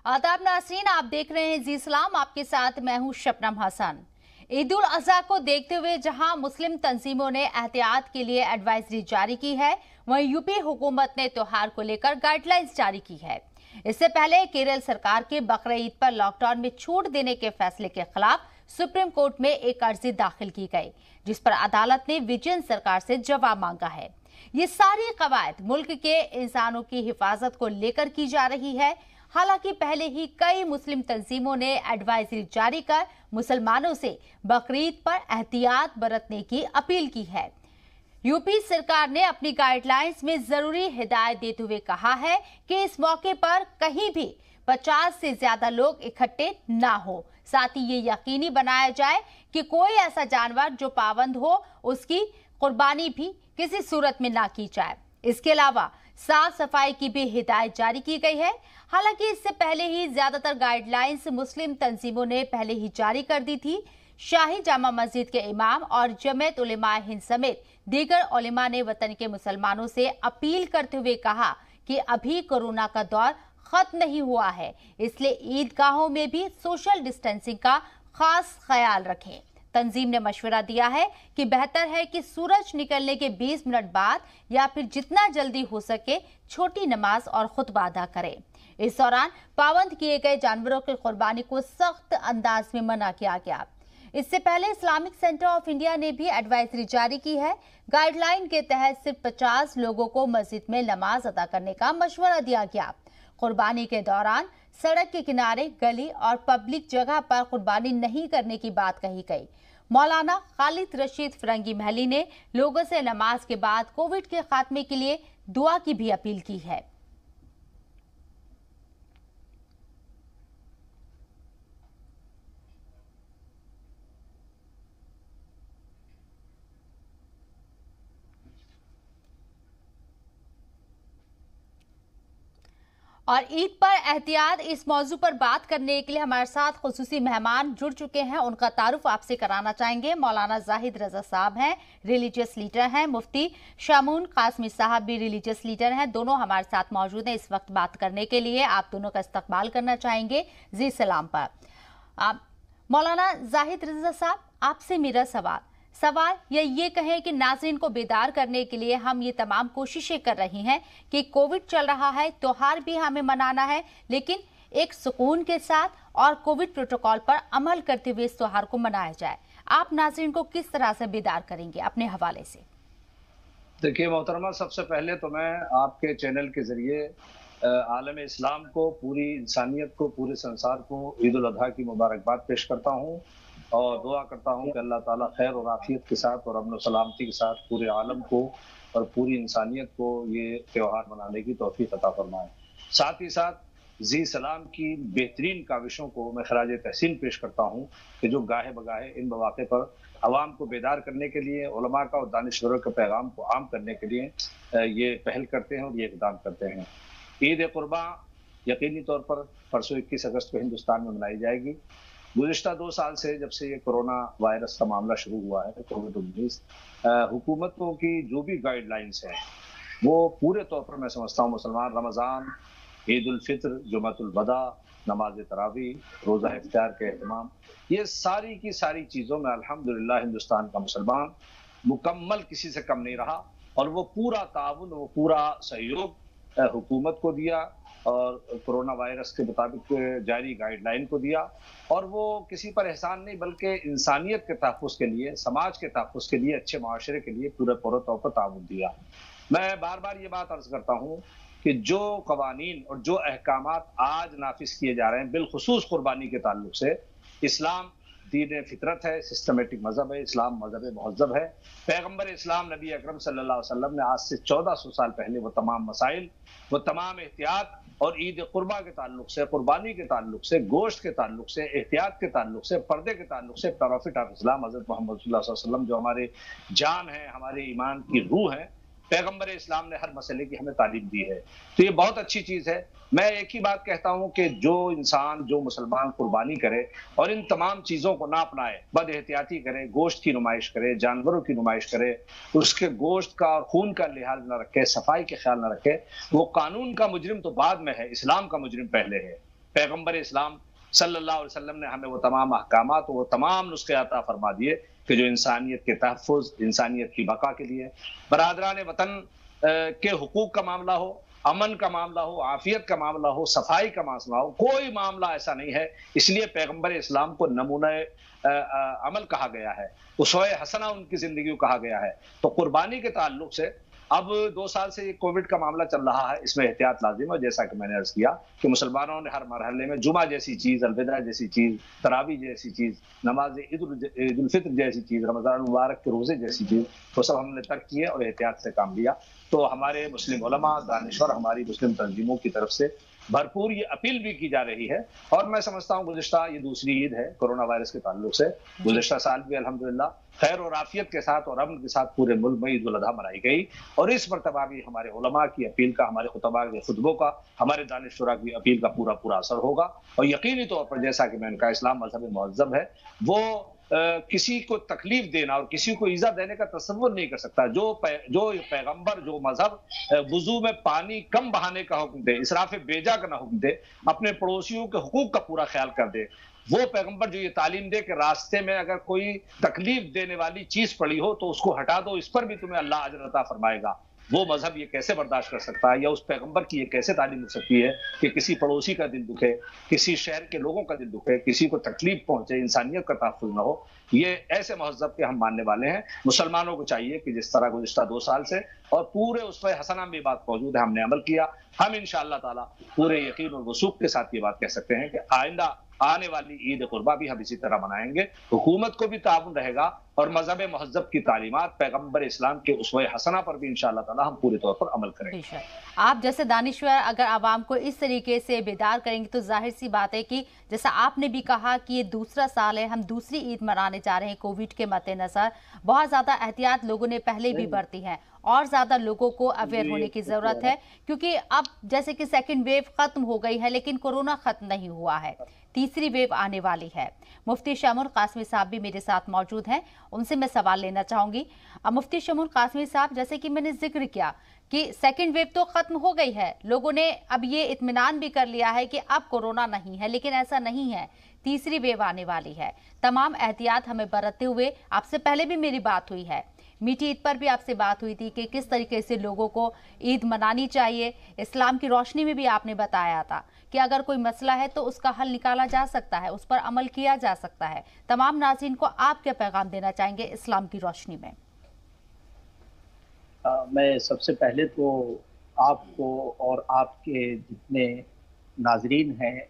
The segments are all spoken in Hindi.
आदाब नाज़रीन, आप देख रहे हैं जी सलाम। आपके साथ मैं हूं शबनम हसन। ईद उल अजहा को देखते हुए जहां मुस्लिम तंजीमों ने एहतियात के लिए एडवाइजरी जारी की है, वहीं यूपी हुकूमत ने त्योहार को लेकर गाइडलाइंस जारी की है। इससे पहले केरल सरकार के बकरा ईद पर लॉकडाउन में छूट देने के फैसले के खिलाफ सुप्रीम कोर्ट में एक अर्जी दाखिल की गई, जिस पर अदालत ने विजिलेंस सरकार से जवाब मांगा है। ये सारी कवायद मुल्क के इंसानों की हिफाजत को लेकर की जा रही है। हालांकि पहले ही कई मुस्लिम तंजीमों ने एडवाइजरी जारी कर मुसलमानों से बकरीद पर एहतियात बरतने की अपील की है। यूपी सरकार ने अपनी गाइडलाइंस में जरूरी हिदायत देते हुए कहा है कि इस मौके पर कहीं भी 50 से ज्यादा लोग इकट्ठे ना हो। साथ ही ये यकीनी बनाया जाए कि कोई ऐसा जानवर जो पाबंद हो उसकी कुर्बानी भी किसी सूरत में ना की जाए। इसके अलावा साफ सफाई की भी हिदायत जारी की गई है। हालांकि इससे पहले ही ज्यादातर गाइडलाइंस मुस्लिम तंजीमों ने पहले ही जारी कर दी थी। शाही जामा मस्जिद के इमाम और जमीयत उलेमाए हिंद समेत दीगर उलेमा ने वतन के मुसलमानों से अपील करते हुए कहा कि अभी कोरोना का दौर खत्म नहीं हुआ है, इसलिए ईदगाहों में भी सोशल डिस्टेंसिंग का खास ख्याल रखें। तंजीम ने मशवरा दिया है कि बेहतर है कि सूरज निकलने के 20 मिनट बाद या फिर जितना जल्दी हो सके छोटी नमाज और खुतबा अदा करें। इस दौरान पाबंद किए गए जानवरों की कुर्बानी को सख्त अंदाज में मना किया गया। इससे पहले इस्लामिक सेंटर ऑफ इंडिया ने भी एडवाइजरी जारी की है। गाइडलाइन के तहत सिर्फ 50 लोगों को मस्जिद में नमाज अदा करने का मशवरा दिया गया। कुर्बानी के दौरान सड़क के किनारे, गली और पब्लिक जगह पर कुर्बानी नहीं करने की बात कही गई। मौलाना खालिद रशीद फिरंगी महली ने लोगों से नमाज के बाद कोविड के खात्मे के लिए दुआ की भी अपील की है। और ईद पर एहतियात, इस मौजू पर बात करने के लिए हमारे साथ खुसूसी मेहमान जुड़ चुके हैं। उनका तारुफ आपसे कराना चाहेंगे। मौलाना जाहिद रजा साहब हैं, रिलीजियस लीडर हैं। मुफ्ती शामून कासमी साहब भी रिलीजियस लीडर हैं। दोनों हमारे साथ मौजूद हैं इस वक्त बात करने के लिए। आप दोनों का इस्तकबाल करना चाहेंगे जी सलाम पर। मौलाना जाहिद रजा साहब, आपसे मेरा सवाल ये कहें कि नाज़रीन को बेदार करने के लिए हम ये तमाम कोशिशें कर रही हैं कि कोविड चल रहा है, त्योहार भी हमें मनाना है, लेकिन एक सुकून के साथ और कोविड प्रोटोकॉल पर अमल करते हुए इस त्योहार को मनाया जाए। आप नाज़रीन को किस तरह से बेदार करेंगे अपने हवाले से? देखिए मोहतरमा, सबसे पहले तो मैं आपके चैनल के जरिए आलम इस्लाम को, पूरी इंसानियत को, पूरे संसार को ईद उल अजहा की मुबारकबाद पेश करता हूँ और दुआ करता हूँ कि अल्लाह ताला खैर और आफियत के साथ और अमन और सलामती के साथ पूरे आलम को और पूरी इंसानियत को ये त्यौहार मनाने की तौफीक अता फरमाए। साथ ही साथ जी सलाम की बेहतरीन काविशों को मैं खराज तहसीन पेश करता हूँ कि जो गाहे बगाहे इन मौके पर अवाम को बेदार करने के लिए, उलमा का और दानिश्वरों के पैगाम को आम करने के लिए ये पहल करते हैं और ये इक़दाम करते हैं। ईद कुर्बा यकीनी तौर पर परसों 21 अगस्त को हिंदुस्तान में मनाई जाएगी। गुज़िश्ता 2 साल से जब से ये कोरोना वायरस का मामला शुरू हुआ है, कोविड-19, हुकूमतों की जो भी गाइडलाइंस हैं वो पूरे तौर पर मैं समझता हूँ मुसलमान रमज़ान, ईद उल फित्र, जुमातुल वदा, नमाज तरावी, रोज़ा इफ्तार के एहतमाम, ये सारी की सारी चीज़ों में अल्हम्दुलिल्लाह हिंदुस्तान का मुसलमान मुकम्मल किसी से कम नहीं रहा और वो पूरा ताउन, वो पूरा सहयोग हुकूमत को दिया और कोरोना वायरस के मुताबिक जारी गाइडलाइन को दिया और वो किसी पर एहसान नहीं बल्कि इंसानियत के तहफ़्फ़ुज़ के लिए, समाज के तहफ़्फ़ुज़ के लिए, अच्छे माशरे के लिए पूरे तौर पर ताउन दिया। मैं बार बार ये बात अर्ज़ करता हूँ कि जो कवानीन और जो अहकामात आज नाफिज किए जा रहे हैं, बिलखुसूस कुर्बानी के ताल्लुक से, इस्लाम दीन फितरत है, सिस्टमेटिक मजहब है, इस्लाम मजहब महज़ब है। पैगम्बर इस्लाम नबी अकरम सल्लल्लाहु अलैहि वसल्लम ने आज से 1400 साल पहले वो तमाम मसाइल, वो तमाम एहतियात और ईद कुर्बा के ताल्लुक से, कुर्बानी के ताल्लुक से, गोश्त के ताल्लुक से, एहतियात के ताल्लुक से, पर्दे के ताल्लुक से, प्रॉफिट ऑफ इस्लाम हज़रत मोहम्मद सल्लल्लाहु अलैहि वसल्लम जो हमारे जान है, हमारे ईमान की रूह है, पैगम्बर इस्लाम ने हर मसले की हमें तालीम दी है। तो ये बहुत अच्छी चीज़ है। मैं एक ही बात कहता हूं कि जो इंसान, जो मुसलमान कुर्बानी करे और इन तमाम चीज़ों को ना अपनाए, बद एहतियाती करे, गोश्त की नुमाइश करे, जानवरों की नुमाइश करे, उसके गोश्त का और खून का लिहाज न रखे, सफाई के ख्याल न रखे, वो कानून का मुजरिम तो बाद में है, इस्लाम का मुजरिम पहले है। पैगंबर इस्लाम सल्लल्लाहु अलैहि वसल्लम ने हमें वो तमाम अहकामात, वो तमाम नुस्खे अता फरमा दिए कि जो इंसानियत के तहफ़्फ़ुज़, इंसानियत की बका के लिए, बरादरान वतन के हुकूक का मामला हो, अमन का मामला हो, आफियत का मामला हो, सफाई का मामला हो, कोई मामला ऐसा नहीं है। इसलिए पैगंबर इस्लाम को नमूने अमल कहा गया है, उसवे हसना उनकी जिंदगी को कहा गया है। तो कुर्बानी के ताल्लुक से अब 2 साल से ये कोविड का मामला चल रहा है, इसमें एहतियात लाजिम है। जैसा कि मैंने अर्ज किया कि मुसलमानों ने हर मरहले में जुमा जैसी चीज, अलविदा जैसी चीज, तरावी जैसी चीज, नमाज ईद उल फित्र जैसी चीज, रमजान मुबारक के रोजे जैसी चीज, वो सब हमने तर्क किए और एहतियात से काम लिया। तो हमारे मुस्लिम उलमा, दानिश्वर, हमारी मुस्लिम तंजीमों की तरफ से भरपूर ये अपील भी की जा रही है। और मैं समझता हूँ गुज़िश्ता ये दूसरी ईद है कोरोना वायरस के ताल्लुक से। गुज़िश्ता साल भी अल्हम्दुलिल्लाह खैर और आफियत के साथ और अमन के साथ पूरे मुल्क में ईद उल अज़हा मनाई गई। और इस मरतबा भी हमारे उलमा की अपील का, हमारे खुतबा के खुतबों का, हमारे दानिश्वरा की अपील का पूरा पूरा असर होगा। और यकीनी तौर पर जैसा कि मैंने कहा, इस्लाम मजहब मुहज़्ज़ब है, वो किसी को तकलीफ देना और किसी को ईजा देने का तसव्वुर नहीं कर सकता। जो पैगंबर, जो मजहब वुजू में पानी कम बहाने का हुक्म दे, इसराफ बेजा का ना हुक्म दे, अपने पड़ोसियों के हुकूक का पूरा ख्याल कर दे, वो पैगंबर जो ये तालीम दे कि रास्ते में अगर कोई तकलीफ देने वाली चीज पड़ी हो तो उसको हटा दो, इस पर भी तुम्हें अल्लाह अजर अता फरमाएगा, वो मजहब ये कैसे बर्दाश्त कर सकता है? या उस पैगंबर की ये कैसे तालीम हो सकती है कि किसी पड़ोसी का दिल दुखे, किसी शहर के लोगों का दिल दुखे, किसी को तकलीफ पहुंचे, इंसानियत का तहफ़्फ़ुज़ न हो? ये ऐसे मजहब के हम मानने वाले हैं। मुसलमानों को चाहिए कि जिस तरह गुज़िश्ता 2 साल से और पूरे उसमें हसना में बात मौजूद है, हमने अमल किया, हम इंशाअल्लाह ताला पूरे यकीन और वसूख के साथ ये बात कह सकते हैं कि आइंदा आने वाली ईद कुर्बा भी हम इसी तरह मनाएंगे। हुकूमत को भी ताउन रहेगा और मजहब मुहज़्ज़ब की तालीमात, पैगंबर इस्लाम के उसवे हसना पर भी इंशाअल्लाह ताला हम पूरे तौर पर अमल करेंगे। आप जैसे दानिश्वर अगर आवाम को इस तरीके से बेदार करेंगे तो जाहिर सी बात है कि जैसा आपने भी कहा कि ये दूसरा साल है, हम दूसरी ईद मनाने जा रहे हैं कोविड के मद्देनजर। बहुत ज्यादा एहतियात लोगों ने पहले भी बरती है और ज्यादा लोगों को अवेयर होने की जरूरत है, क्योंकि अब जैसे कि सेकेंड वेव खत्म हो गई है लेकिन कोरोना खत्म नहीं हुआ है, तीसरी वेव आने वाली है। मुफ्ती शमूल कासमी साहब भी मेरे साथ मौजूद हैं, उनसे मैं सवाल लेना चाहूंगी। मुफ्ती शमूल कासमी साहब, जैसे कि मैंने जिक्र किया कि सेकेंड वेव तो खत्म हो गई है, लोगों ने अब ये इत्मीनान भी कर लिया है कि अब कोरोना नहीं है, लेकिन ऐसा नहीं है, तीसरी वेव आने वाली है। तमाम एहतियात हमें बरतते हुए, आपसे पहले भी मेरी बात हुई है, मीठी ईद पर भी आपसे बात हुई थी कि किस तरीके से लोगों को ईद मनानी चाहिए। इस्लाम की रोशनी में भी आपने बताया था कि अगर कोई मसला है तो उसका हल निकाला जा सकता है, उस पर अमल किया जा सकता है। तमाम नाज़रीन को आप क्या पैगाम देना चाहेंगे इस्लाम की रोशनी में? मैं सबसे पहले तो आपको और आपके जितने नाजरीन हैं,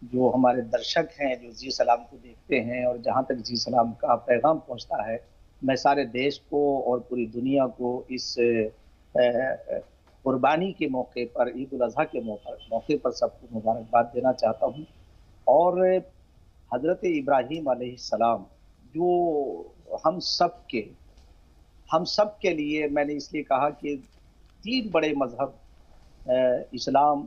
जो हमारे दर्शक हैं, जो जी सलाम को देखते हैं और जहाँ तक जी सलाम का पैगाम पहुँचता है, मैं सारे देश को और पूरी दुनिया को इस कुर्बानी के मौके पर, ईद उल अज़हा के मौके पर सबको मुबारकबाद देना चाहता हूँ। और हज़रत इब्राहीम अलैहिस्सलाम जो हम सब के लिए, मैंने इसलिए कहा कि 3 बड़े मजहब इस्लाम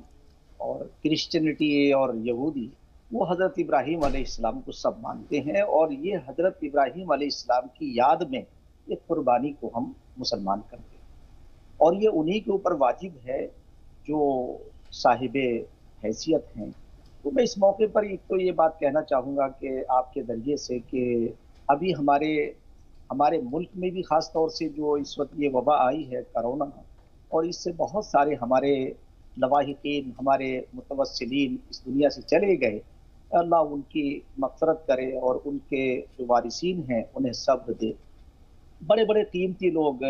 और क्रिश्चियनिटी और यहूदी, वो हज़रत इब्राहीम अलैहिस्सलाम को सब मानते हैं और ये हज़रत इब्राहीम अलैहिस्सलाम की याद में ये कुर्बानी को हम मुसलमान करते हैं और ये उन्हीं के ऊपर वाजिब है जो साहिबे हैसियत हैं। तो मैं इस मौके पर एक तो ये बात कहना चाहूँगा कि आपके ज़रिए से कि अभी हमारे मुल्क में भी ख़ास तौर से जो इस वक्त ये वबा आई है कोरोना, और इससे बहुत सारे हमारे लवाहिकीन, हमारे मुतवस्सिलीन इस दुनिया से चले गए। अल्लाह उनकी मग़फ़िरत करे और उनके जो वारिसीन हैं उन्हें सब्र दे। बड़े बड़े कीमती लोग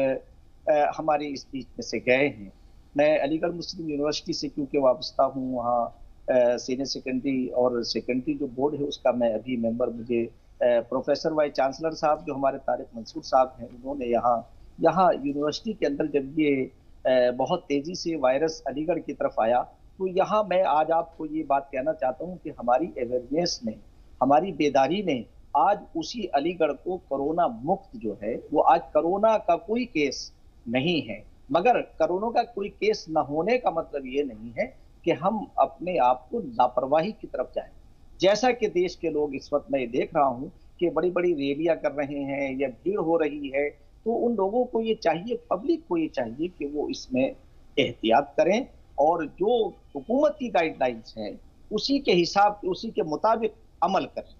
हमारे इस बीच में से गए हैं। मैं अलीगढ़ मुस्लिम यूनिवर्सिटी से क्योंकि वाबस्ता हूँ, वहाँ सीनियर सेकेंडरी और सेकेंडरी जो बोर्ड है उसका मैं अभी मेंबर, मुझे प्रोफेसर वाइस चांसलर साहब जो हमारे तारिक मंसूर साहब हैं, उन्होंने यहाँ यूनिवर्सिटी के अंदर जब ये बहुत तेज़ी से वायरस अलीगढ़ की तरफ आया, तो यहाँ मैं आज आपको ये बात कहना चाहता हूँ कि हमारी अवेयरनेस ने, हमारी बेदारी ने आज उसी अलीगढ़ को कोरोना मुक्त जो है, वो आज कोरोना का कोई केस नहीं है। मगर कोरोना का कोई केस न होने का मतलब ये नहीं है कि हम अपने आप को लापरवाही की तरफ जाएं। जैसा कि देश के लोग इस वक्त मैं देख रहा हूँ कि बड़ी बड़ी रैलियां कर रहे हैं या भीड़ हो रही है, तो उन लोगों को ये चाहिए, पब्लिक को ये चाहिए कि वो इसमें एहतियात करें और जो हुकूमत की गाइडलाइंस हैं उसी के हिसाब, उसी के मुताबिक अमल करें।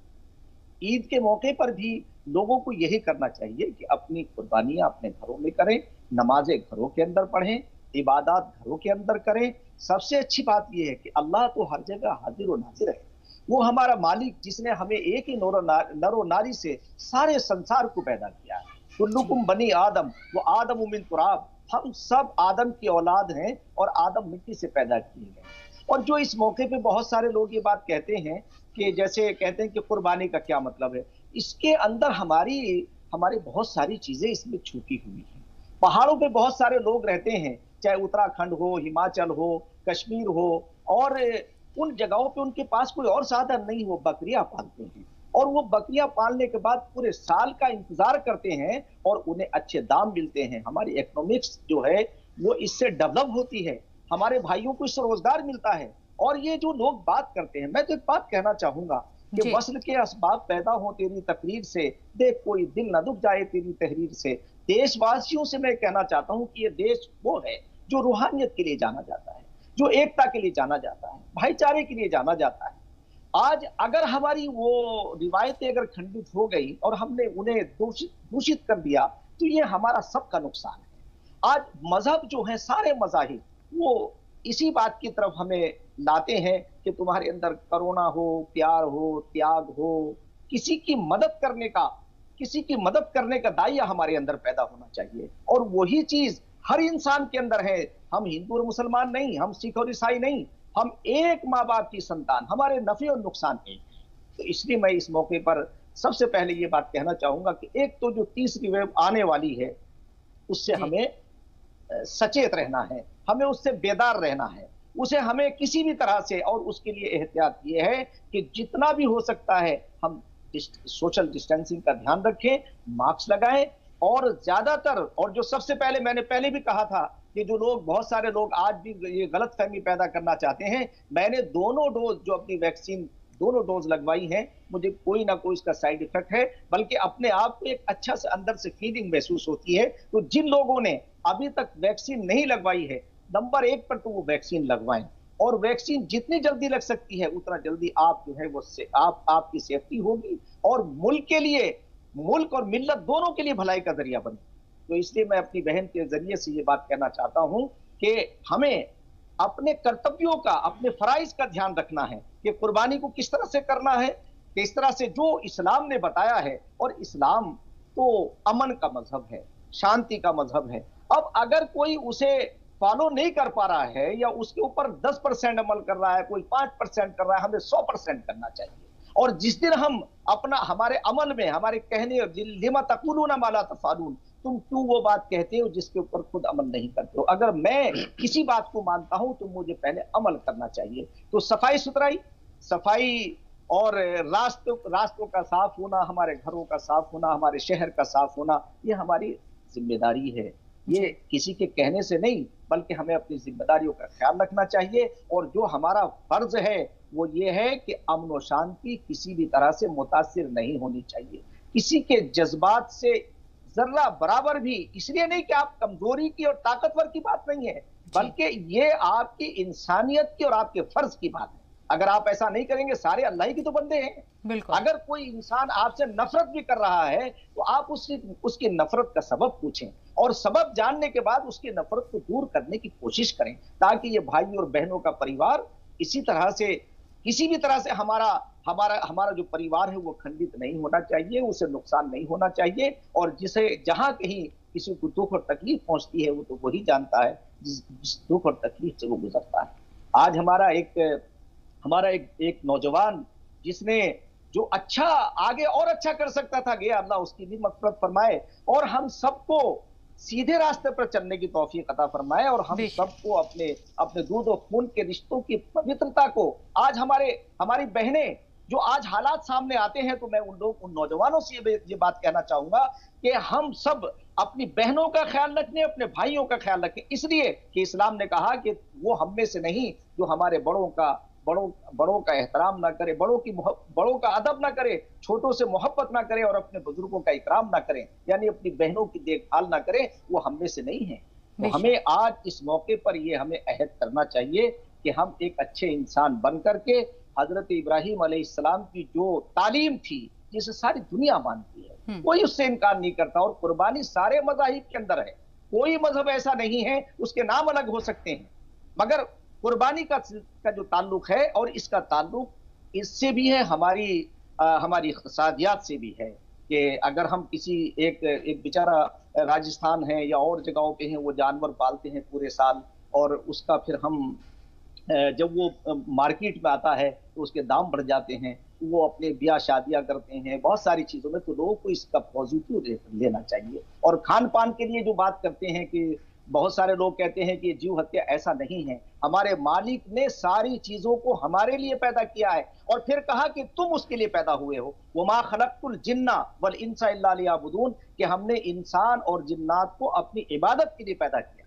ईद के मौके पर भी लोगों को यही करना चाहिए कि अपनी कुर्बानियां अपने घरों में करें, नमाजें घरों के अंदर पढ़ें, इबादत घरों के अंदर करें। सबसे अच्छी बात यह है कि अल्लाह तो हर जगह हाजिर और नाजिर है। वो हमारा मालिक जिसने हमें एक ही नरो नारी से सारे संसार को पैदा किया है। कुल्लुकुम बनी आदम, वो आदम मिन तुराब, हम सब आदम की औलाद हैं और आदम मिट्टी से पैदा किए गए। और जो इस मौके पे बहुत सारे लोग ये बात कहते हैं कि जैसे कहते हैं कि कुर्बानी का क्या मतलब है, इसके अंदर हमारी बहुत सारी चीजें इसमें छुपी हुई हैं। पहाड़ों पे बहुत सारे लोग रहते हैं, चाहे उत्तराखंड हो, हिमाचल हो, कश्मीर हो, और उन जगहों पे उनके पास कोई और साधन नहीं, वो बकरियां पालते हैं और वो बकरियां पालने के बाद पूरे साल का इंतजार करते हैं और उन्हें अच्छे दाम मिलते हैं। हमारी इकोनॉमिक्स जो है वो इससे डेवलप होती है, हमारे भाइयों को इससे रोजगार मिलता है। और ये जो लोग बात करते हैं, मैं तो एक बात कहना चाहूंगा कि वस्ल के असबाब पैदा हो तेरी तकरीर से, देख कोई दिल न दुख जाए तेरी तहरीर से। देशवासियों से मैं कहना चाहता हूं कि ये देश वो है जो रूहानियत के लिए जाना जाता है, जो एकता के लिए जाना जाता है, भाईचारे के लिए जाना जाता है। आज अगर हमारी वो रिवायतें अगर खंडित हो गई और हमने उन्हें दूषित कर दिया तो ये हमारा सबका नुकसान है। आज मजहब जो है, सारे मजाहिब वो इसी बात की तरफ हमें लाते हैं कि तुम्हारे अंदर करुणा हो, प्यार हो, त्याग हो, किसी की मदद करने का दायिया हमारे अंदर पैदा होना चाहिए। और वही चीज हर इंसान के अंदर है। हम हिंदू और मुसलमान नहीं, हम सिख और ईसाई नहीं, हम एक माँ बाप की संतान, हमारे नफे और नुकसान है। तो इसलिए मैं इस मौके पर सबसे पहले ये बात कहना चाहूंगा कि एक तो जो तीसरी वेव आने वाली है उससे हमें सचेत रहना है, हमें उससे बेदार रहना है, उसे हमें किसी भी तरह से, और उसके लिए एहतियात ये है कि जितना भी हो सकता है हम सोशल डिस्टेंसिंग का ध्यान रखें, मास्क लगाएं, और ज्यादातर, और जो सबसे पहले मैंने पहले भी कहा था कि जो लोग, बहुत सारे लोग आज भी ये गलतफहमी पैदा करना चाहते हैं, मैंने दोनों डोज जो अपनी वैक्सीन दोनों डोज लगवाई हैं, मुझे कोई ना कोई इसका साइड इफेक्ट है, बल्कि अपने आप को एक अच्छा से अंदर से फीलिंग महसूस होती है। तो जिन लोगों ने अभी तक वैक्सीन नहीं लगवाई है, नंबर 1 पर तो वो वैक्सीन लगवाएं, और वैक्सीन जितनी जल्दी लग सकती है उतना जल्दी आप जो है वो आपकी सेफ्टी होगी और मुल्क के लिए, मुल्क और मिल्लत दोनों के लिए भलाई का जरिया बने। तो इसलिए मैं अपनी बहन के जरिए से ये बात कहना चाहता हूं कि हमें अपने कर्तव्यों का, अपने फराइज का ध्यान रखना है कि कुर्बानी को किस तरह से करना है, किस तरह से जो इस्लाम ने बताया है। और इस्लाम तो अमन का मजहब है, शांति का मजहब है। अब अगर कोई उसे फॉलो नहीं कर पा रहा है या उसके ऊपर 10% अमल कर रहा है, कोई 5% कर रहा है, हमें 100% करना चाहिए। और जिस दिन हम हमारे अमल में, हमारे कहने, लिमा तक़ूलूना मा ला तफ़अलून, तुम क्यों वो बात कहते हो जिसके ऊपर खुद अमल नहीं करते हो। अगर मैं किसी बात को मानता हूं तो मुझे पहले अमल करना चाहिए। तो सफाई और रास्तों का साफ होना, हमारे घरों का साफ होना, हमारे शहर का साफ होना, ये हमारी जिम्मेदारी है। ये किसी के कहने से नहीं, बल्कि हमें अपनी जिम्मेदारियों का ख्याल रखना चाहिए। और जो हमारा फर्ज है वो ये है कि अमन और शांति किसी भी तरह से मुतासिर नहीं होनी चाहिए, किसी के जज्बात से जर्रा बराबर भी। इसलिए नहीं कि आप कमजोरी की और ताकतवर की बात नहीं है, बल्कि ये आपकी इंसानियत की और आपके फर्ज की बात है। अगर आप ऐसा नहीं करेंगे, सारे अल्लाह ही के तो बंदे हैं। अगर कोई इंसान आपसे नफरत भी कर रहा है तो आप उसकी नफरत का सबब पूछें, और सबब जानने के बाद उसकी नफरत को दूर करने की कोशिश करें, ताकि ये भाई और बहनों का परिवार इसी तरह से, किसी भी तरह से हमारा जो परिवार है वो खंडित नहीं होना चाहिए, उसे नुकसान नहीं होना चाहिए। और जिसे जहां कहीं किसी को दुख और तकलीफ पहुंचती है वो तो वही जानता है जिस दुख और तकलीफ से वो गुजरता है। आज हमारा एक नौजवान जिसने जो अच्छा आगे और अच्छा कर सकता था, गया, अल्लाह उसकी भी मग़फ़िरत फरमाए और हम सबको सीधे रास्ते पर चलने की तौफीक अता फरमाए। और हम सबको अपने दूध और खून के रिश्तों की पवित्रता को, आज हमारी बहनें जो आज हालात सामने आते हैं, तो मैं उन नौजवानों से ये बात कहना चाहूंगा कि हम सब अपनी बहनों का ख्याल रखें, अपने भाइयों का ख्याल रखें, इसलिए कि इस्लाम ने कहा कि वो हम में से नहीं जो हमारे बड़ों का एहतराम ना करे, बड़ों का अदब ना करे, छोटों से मोहब्बत ना करे और अपने बुजुर्गों का इकराम ना करें, यानी अपनी बहनों की देखभाल ना करें, वो हम में से नहीं है। तो हमें आज इस मौके पर ये हमें अहद करना चाहिए कि हम एक अच्छे इंसान बन करके हजरत इब्राहिम अलैहिस्सलाम की जो तालीम थी, जिसे सारी दुनिया मानती है, कोई उससे इनकार नहीं करता। और कुर्बानी सारे मज़ाहिब के अंदर है, कोई मजहब ऐसा नहीं है, उसके नाम अलग हो सकते हैं, मगर कुर्बानी का जो ताल्लुक है, और इसका ताल्लुक इससे भी है, हमारी इक़्तिसादियात से भी है, कि अगर हम किसी एक बेचारा राजस्थान है या और जगहों पे हैं, वो जानवर पालते हैं पूरे साल, और उसका फिर हम जब वो मार्केट में आता है तो उसके दाम बढ़ जाते हैं, वो अपने ब्याह शादियां करते हैं, बहुत सारी चीजों में, तो लोगों को इसका पॉजिटिव लेना चाहिए। और खान पान के लिए जो बात करते हैं कि बहुत सारे लोग कहते हैं कि जीव हत्या, ऐसा नहीं है। हमारे मालिक ने सारी चीजों को हमारे लिए पैदा किया है, और फिर कहा कि तुम उसके लिए पैदा हुए हो। वमा खलक़तुल जिन्ना वल इंसा इल्ला लियअबुदून, कि हमने इंसान और जिन्नात को अपनी इबादत के लिए पैदा किया।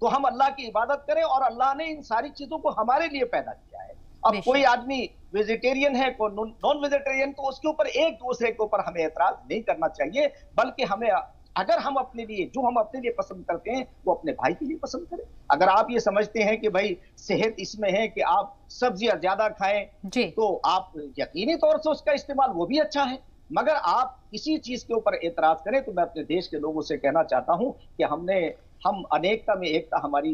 तो हम अल्लाह की इबादत करें, और अल्लाह ने इन सारी चीजों को हमारे लिए पैदा किया है। अब कोई आदमी वेजिटेरियन है, कोई नॉन वेजिटेरियन, तो उसके ऊपर एक दूसरे के ऊपर हमें एतराज नहीं करना चाहिए, बल्कि हमें, अगर हम अपने लिए, जो हम अपने लिए पसंद करते हैं, वो अपने भाई के लिए पसंद करें। अगर आप ये समझते हैं कि भाई सेहत इसमें है कि आप सब्जियां ज्यादा खाएं, तो आप यकीनी तौर से उसका इस्तेमाल, वो भी अच्छा है। मगर आप किसी चीज के ऊपर एतराज करें, तो मैं अपने देश के लोगों से कहना चाहता हूं कि हम अनेकता में एकता, हमारी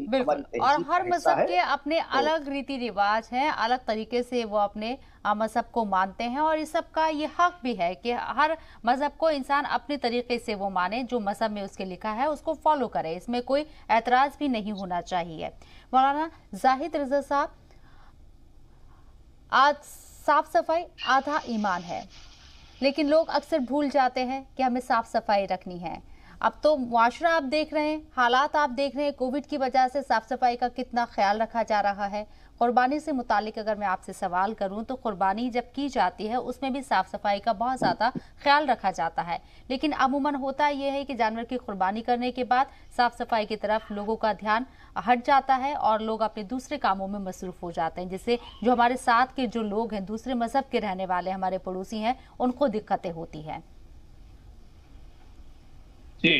और हर मजहब के अपने अलग रीति रिवाज हैं, अलग तरीके से वो अपने मजहब को मानते हैं, और इस सब का ये हक भी है कि हर मजहब को इंसान अपने तरीके से वो माने, जो मजहब में उसके लिखा है उसको फॉलो करे, इसमें कोई एतराज भी नहीं होना चाहिए। मौलाना जाहिद रजा साहब, आज साफ सफाई आधा ईमान है, लेकिन लोग अक्सर भूल जाते हैं कि हमें साफ सफाई रखनी है। अब तो मुआशरा आप देख रहे हैं, हालात आप देख रहे हैं, कोविड की वजह से साफ सफाई का कितना ख्याल रखा जा रहा है। कुर्बानी से मुतालिक अगर मैं आपसे सवाल करूं, तो कुर्बानी जब की जाती है उसमें भी साफ सफाई का बहुत ज़्यादा ख्याल रखा जाता है, लेकिन अमूमन होता यह है कि जानवर की कुर्बानी करने के बाद साफ सफाई की तरफ लोगों का ध्यान हट जाता है और लोग अपने दूसरे कामों में मसरूफ हो जाते हैं, जिससे जो हमारे साथ के जो लोग हैं, दूसरे मजहब के रहने वाले हमारे पड़ोसी हैं, उनको दिक्कतें होती हैं। जी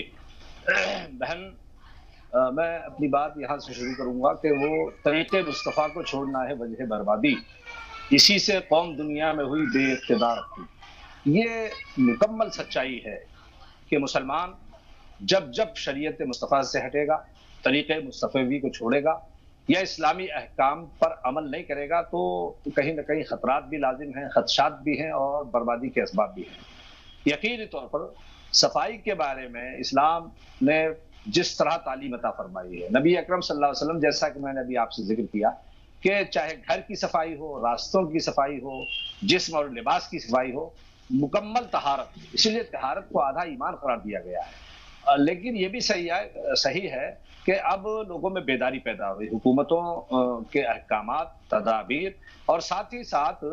बहन, मैं अपनी बात यहाँ से शुरू करूंगा कि वो तरीके मुस्तफ़ा को छोड़ना है वजह बर्बादी, इसी से कौम दुनिया में हुई बेइख्तियार थी। ये मुकम्मल सच्चाई है कि मुसलमान जब जब शरीयत मुस्तफ़ा से हटेगा, तरीके मुस्तफ़वी को छोड़ेगा या इस्लामी अहकाम पर अमल नहीं करेगा, तो कहीं ना कहीं खतरात भी लाजिम हैं, खदशात भी हैं और बर्बादी के असबाब भी हैं। यकीनी तौर पर सफाई के बारे में इस्लाम ने जिस तरह तालीम अता फरमाई है, नबी अकरम सल्लल्लाहु अलैहि वसल्लम, जैसा कि मैंने अभी आपसे जिक्र किया कि चाहे घर की सफाई हो, रास्तों की सफाई हो, जिस्म और लिबास की सफाई हो, मुकम्मल तहारत, इसलिए तहारत को आधा ईमान करार दिया गया है। लेकिन ये भी सही है कि अब लोगों में बेदारी पैदा हुई, हुकूमतों के अहकामात, तदाबीर और साथ ही साथ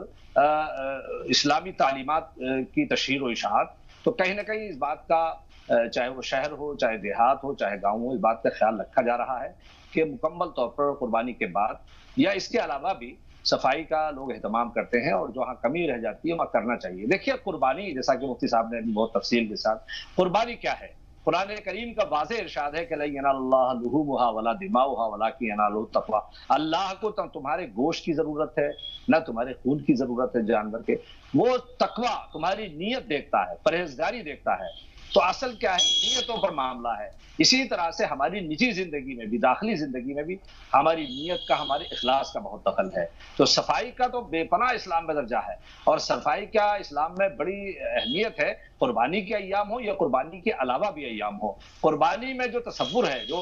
इस्लामी तालीमात की तशहीर व इशाअत, तो कहीं ना कहीं इस बात का, चाहे वो शहर हो, चाहे देहात हो, चाहे गाँव हो, इस बात का ख्याल रखा जा रहा है कि मुकम्मल तौर पर कुर्बानी के बाद या इसके अलावा भी सफाई का लोग एहतमाम करते हैं, और जहाँ कमी रह जाती है वहाँ करना चाहिए। देखिए कुर्बानी, जैसा कि मुफ्ती साहब ने बहुत तफसील के साथ, कुर्बानी क्या है, कुरान करीम का वाज़ेह इरशाद है कि ला यनालुल्लाह लुहूमुहा वला दिमाउहा वलाकिन यनालुहु तक़वा, अल्लाह को तुम्हारे गोश्त की जरूरत है, ना तुम्हारे खून की जरूरत है जानवर के, वो तकवा तुम्हारी नीयत देखता है, परहेजगारी देखता है। तो असल क्या है, नीयतों पर मामला है। इसी तरह से हमारी निजी जिंदगी में भी, दाखिली जिंदगी में भी हमारी नीयत का, हमारे इखलास का बहुत दखल है। तो सफाई का तो बेपनाह इस्लाम में दर्जा है, और सफाई का इस्लाम में बड़ी अहमियत है, कुर्बानी के अय्याम हो या कुर्बानी के अलावा भी अय्याम हो। कुर्बानी में जो तसव्वुर है, जो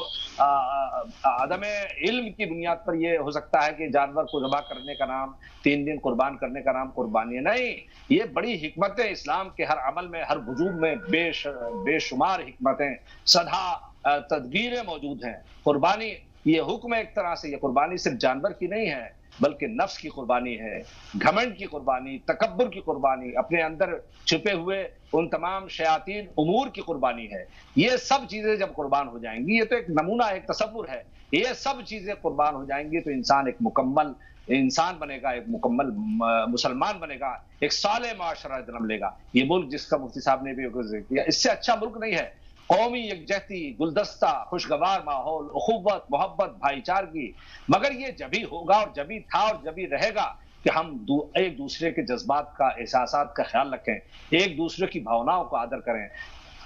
आदम इल्म की बुनियाद पर यह हो सकता है कि जानवर को ज़बह करने का नाम, 3 दिन कुर्बान करने का नाम कुर्बानी है, नहीं, ये बड़ी हिकमतें इस्लाम के हर अमल में, हर वजूद में बेशुमार हिकमतें, सदा तदबीरें मौजूद हैं। कुर्बानी ये हुक्म है, एक तरह से ये कुर्बानी सिर्फ जानवर की नहीं है, बल्कि नफ्स की कुर्बानी है, घमंड की कुर्बानी, तकब्बुर की कुर्बानी, अपने अंदर छुपे हुए उन तमाम शयातीन उमूर की कुर्बानी है। ये सब चीजें जब कुर्बान हो जाएंगी, ये तो एक नमूना, एक तसव्वुर है, ये सब चीजें कुर्बान हो जाएंगी तो इंसान एक मुकम्मल इंसान बनेगा, एक मुकम्मल मुसलमान बनेगा, एक साले माशरा जन्म लेगा। ये मुल्क जिसका मुफ्ती साहब ने भी जिक्र किया, इससे अच्छा मुल्क नहीं है। कौमी यकजहती, गुलदस्ता, खुशगवार माहौल, उखुव्वत, मोहब्बत, भाईचारगी, मगर ये जभी होगा और जभी था और जभी रहेगा कि हम एक दूसरे के जज्बात का, एहसासात का ख्याल रखें, एक दूसरे की भावनाओं का आदर करें।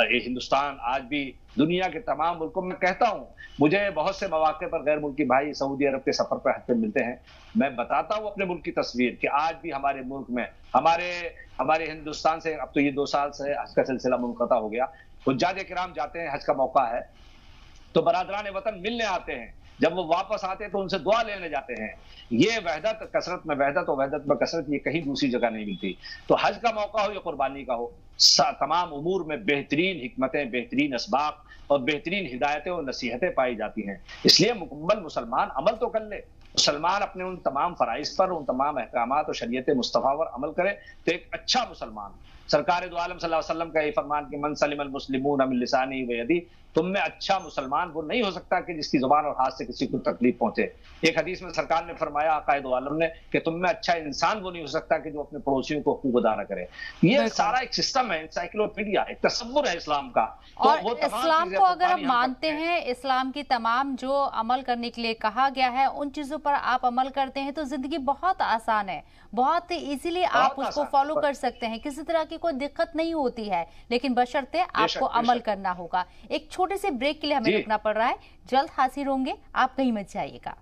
हिंदुस्तान आज भी दुनिया के तमाम मुल्कों में, कहता हूं, मुझे बहुत से मौके पर गैर मुल्की भाई सऊदी अरब के सफर पर हज पे मिलते हैं। मैं बताता हूं अपने मुल्क की तस्वीर कि आज भी हमारे मुल्क में, हमारे हिंदुस्तान से अब तो ये 2 साल से हज का सिलसिला मुनक़ता हो गया। हुज्जाज किराम जाते हैं, हज का मौका है तो बरादरान वतन मिलने आते हैं, जब वो वापस आते हैं तो उनसे दुआ लेने जाते हैं। ये वहदत कसरत में वहदत और वहदत में कसरत, ये कहीं दूसरी जगह नहीं मिलती। तो हज का मौका हो या कुर्बानी का हो, तमाम उमूर में बेहतरीन हिकमतें, बेहतरीन असबाब और बेहतरीन हिदायतें और नसीहतें पाई जाती हैं। इसलिए मुकम्मल मुसलमान अमल तो कर ले, मुसलमान अपने उन तमाम फराइज पर, उन तमाम अहकामात और शरीयत मुस्तफा पर अमल करे तो एक अच्छा मुसलमान। सरकार दो आलम सल्लल्लाहु अलैहि वसल्लम का ये फरमान कि मन सलिमल मुस्लिमून मिन लिसानी व यदी, तुम में अच्छा मुसलमान वो नहीं हो सकता कि जिसकी जुबान और हाथ से किसी को तकलीफ पहुंचे। एक हदीस में सरकार ने फरमाया, आकाए दो आलम ने, कि तुम में अच्छा इंसान वो नहीं हो सकता कि जो अपने पड़ोसियों को हुकूक अदा न करे। ये सारा एक सिस्टम है, एनसाइक्लोपीडिया, एक तसव्वुर है इस्लाम का। और वो इस्लाम को अगर हम मानते हैं, इस्लाम की तमाम जो अमल करने के लिए कहा गया है उन चीजों पर आप अमल करते हैं तो जिंदगी बहुत आसान है, बहुत इजीली आप उसको फॉलो कर सकते हैं, किसी तरह की कोई दिक्कत नहीं होती है। लेकिन बशर्ते आपको अमल करना होगा। एक छोटे से ब्रेक के लिए हमें रुकना पड़ रहा है, जल्द हाजिर होंगे, आप कहीं मत जाइएगा।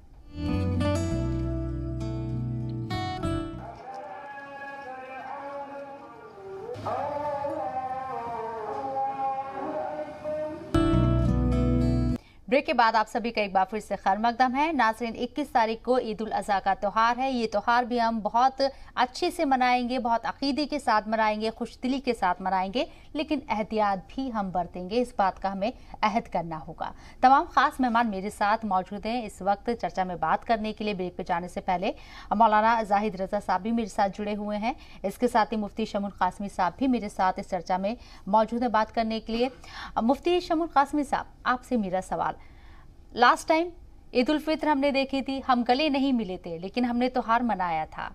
ब्रेक के बाद आप सभी का एक बार फिर से खैर मकदम है। नाज़रीन, 21 तारीख को ईद उल अज़हा का त्यौहार है। ये त्यौहार भी हम बहुत अच्छे से मनाएंगे, बहुत अकीदे के साथ मनाएंगे, खुशदिली के साथ मनाएंगे, लेकिन एहतियात भी हम बरतेंगे। इस बात का हमें अहद करना होगा। तमाम खास मेहमान मेरे साथ मौजूद हैं इस वक्त चर्चा में बात करने के लिए। ब्रेक पे जाने से पहले मौलाना जाहिद रजा साहब भी मेरे साथ जुड़े हुए हैं। इसके साथ ही मुफ्ती शमून कासमी साहब भी मेरे साथ इस चर्चा में मौजूद है बात करने के लिए। मुफ्ती शमून कासमी साहब, आपसे मेरा सवाल, लास्ट टाइम ईद उल फित्र हमने देखी थी, हम गले नहीं मिले थे लेकिन हमने त्योहार मनाया था।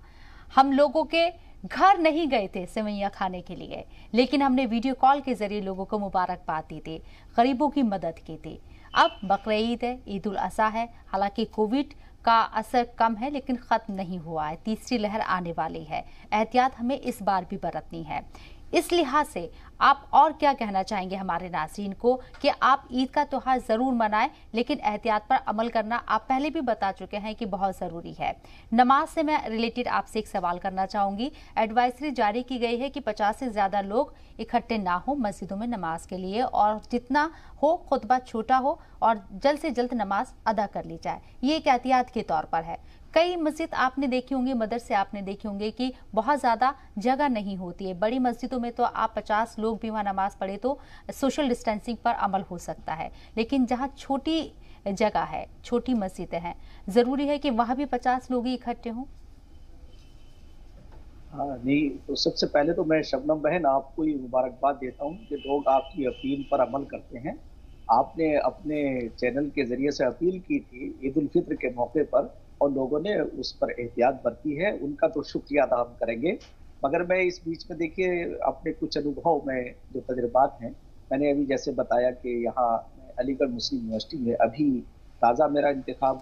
हम लोगों के घर नहीं गए थे सेवैयां खाने के लिए, लेकिन हमने वीडियो कॉल के जरिए लोगों को मुबारकबाद दी थी, गरीबों की मदद की थी। अब बकरीद है, ईद उल अज़हा है, हालांकि कोविड का असर कम है लेकिन खत्म नहीं हुआ है, तीसरी लहर आने वाली है। एहतियात हमें इस बार भी बरतनी है। इस लिहाज से आप और क्या कहना चाहेंगे हमारे नाज़रीन को कि आप ईद का त्यौहार जरूर मनाएं, लेकिन एहतियात पर अमल करना आप पहले भी बता चुके हैं कि बहुत जरूरी है। नमाज से मैं रिलेटेड आपसे एक सवाल करना चाहूंगी। एडवाइजरी जारी की गई है कि 50 से ज्यादा लोग इकट्ठे ना हो मस्जिदों में नमाज के लिए, और जितना हो खुतबा छोटा हो और जल्द से जल्द नमाज अदा कर ली जाए। ये एक एहतियात के तौर पर है। कई मस्जिद आपने देखी होंगी, मदरसे आपने देखे होंगे कि बहुत ज़्यादा जगह नहीं होती है। बड़ी मस्जिदों में तो आप 50 लोग भी वहाँ नमाज पढ़े तो सोशल डिस्टेंसिंग पर अमल हो सकता है, लेकिन जहाँ छोटी जगह है, छोटी मस्जिदें हैं, ज़रूरी है कि वहाँ भी 50 लोग ही इकट्ठे हों। हाँ नहीं, तो सबसे पहले तो मैं शबनम बहन आपको ये मुबारकबाद देता हूँ कि लोग आपकी अपील पर अमल करते हैं। आपने अपने चैनल के जरिए से अपील की थी ईद उल फित्र के मौके पर और लोगों ने उस पर एहतियात बरती है, उनका तो शुक्रिया अदा हम करेंगे। मगर मैं इस बीच में देखिए अपने कुछ अनुभव में जो तजुर्बात हैं, मैंने अभी जैसे बताया कि यहाँ अलीगढ़ मुस्लिम यूनिवर्सिटी में अभी ताज़ा मेरा इंतखाब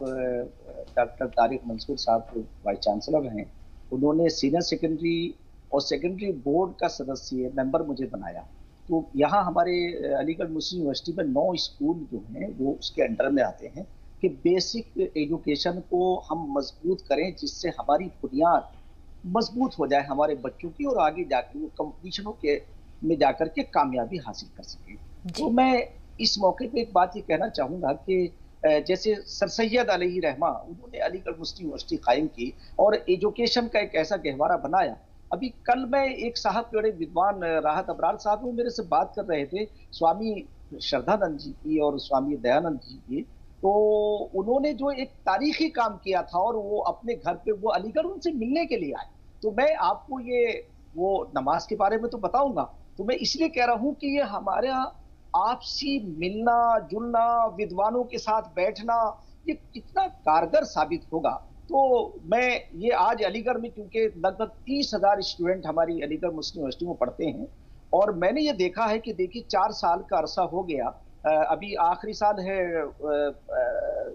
डॉक्टर तारिक मंसूर साहब वाइस चांसलर हैं, उन्होंने सीनियर सेकेंडरी और सेकेंडरी बोर्ड का सदस्य मेंबर मुझे बनाया। तो यहाँ हमारे अलीगढ़ मुस्लिम यूनिवर्सिटी में 9 स्कूल जो हैं वो उसके अंडर में आते हैं कि बेसिक एजुकेशन को हम मजबूत करें, जिससे हमारी बुनियाद मजबूत हो जाए हमारे बच्चों की, और आगे जाकर वो कंपटीशनों के में जाकर के कामयाबी हासिल कर सकें। तो मैं इस मौके पे एक बात ये कहना चाहूँगा कि जैसे सर सैयद अलैहि रहमा, उन्होंने अलीगढ़ मुस्लिम यूनिवर्सिटी कायम की और एजुकेशन का एक ऐसा गहवारा बनाया। अभी कल मैं एक साहब बड़े विद्वान राहत अबरार साहब वो मेरे से बात कर रहे थे, स्वामी श्रद्धानंद जी की और स्वामी दयानंद जी की। तो उन्होंने जो एक तारीखी काम किया था और वो अपने घर पे वो अलीगढ़ उनसे मिलने के लिए आए। तो मैं आपको ये वो नमाज के बारे में तो बताऊंगा, तो मैं इसलिए कह रहा हूँ कि ये हमारा आपसी मिलना जुलना, विद्वानों के साथ बैठना, ये कितना कारगर साबित होगा। तो मैं ये आज अलीगढ़ में, क्योंकि लगभग 30,000 स्टूडेंट हमारी अलीगढ़ मुस्लिम यूनिवर्सिटी में पढ़ते हैं, और मैंने ये देखा है कि देखिए 4 साल का अरसा हो गया, अभी आखिरी साल है,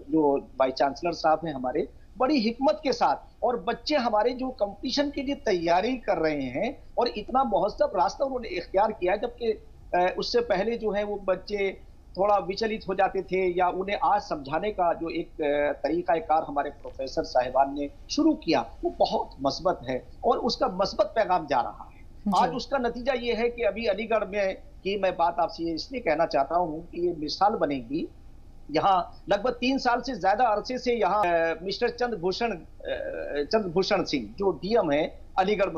जो वाइस चांसलर साहब हैं हमारे, बड़ी हिकमत के साथ, और बच्चे हमारे जो कंपटीशन के लिए तैयारी कर रहे हैं और इतना महोत्सव रास्ता उन्होंने इख्तियार किया है, जबकि उससे पहले जो है वो बच्चे थोड़ा विचलित हो जाते थे, या उन्हें आज समझाने का जो एक तरीकाकार हमारे प्रोफेसर साहिबान ने शुरू किया वो बहुत मस्बत है और उसका मस्बत पैगाम जा रहा है। आज उसका नतीजा ये है कि अभी अलीगढ़ में की मैं बात आपसे इसलिए कहना चाहता हूँ कि ये मिसाल बनेगी। यहाँ लगभग 3 साल से ज्यादा अरसे से यहाँ मिस्टर चंद्रभूषण सिंह जो डीएम है अलीगढ़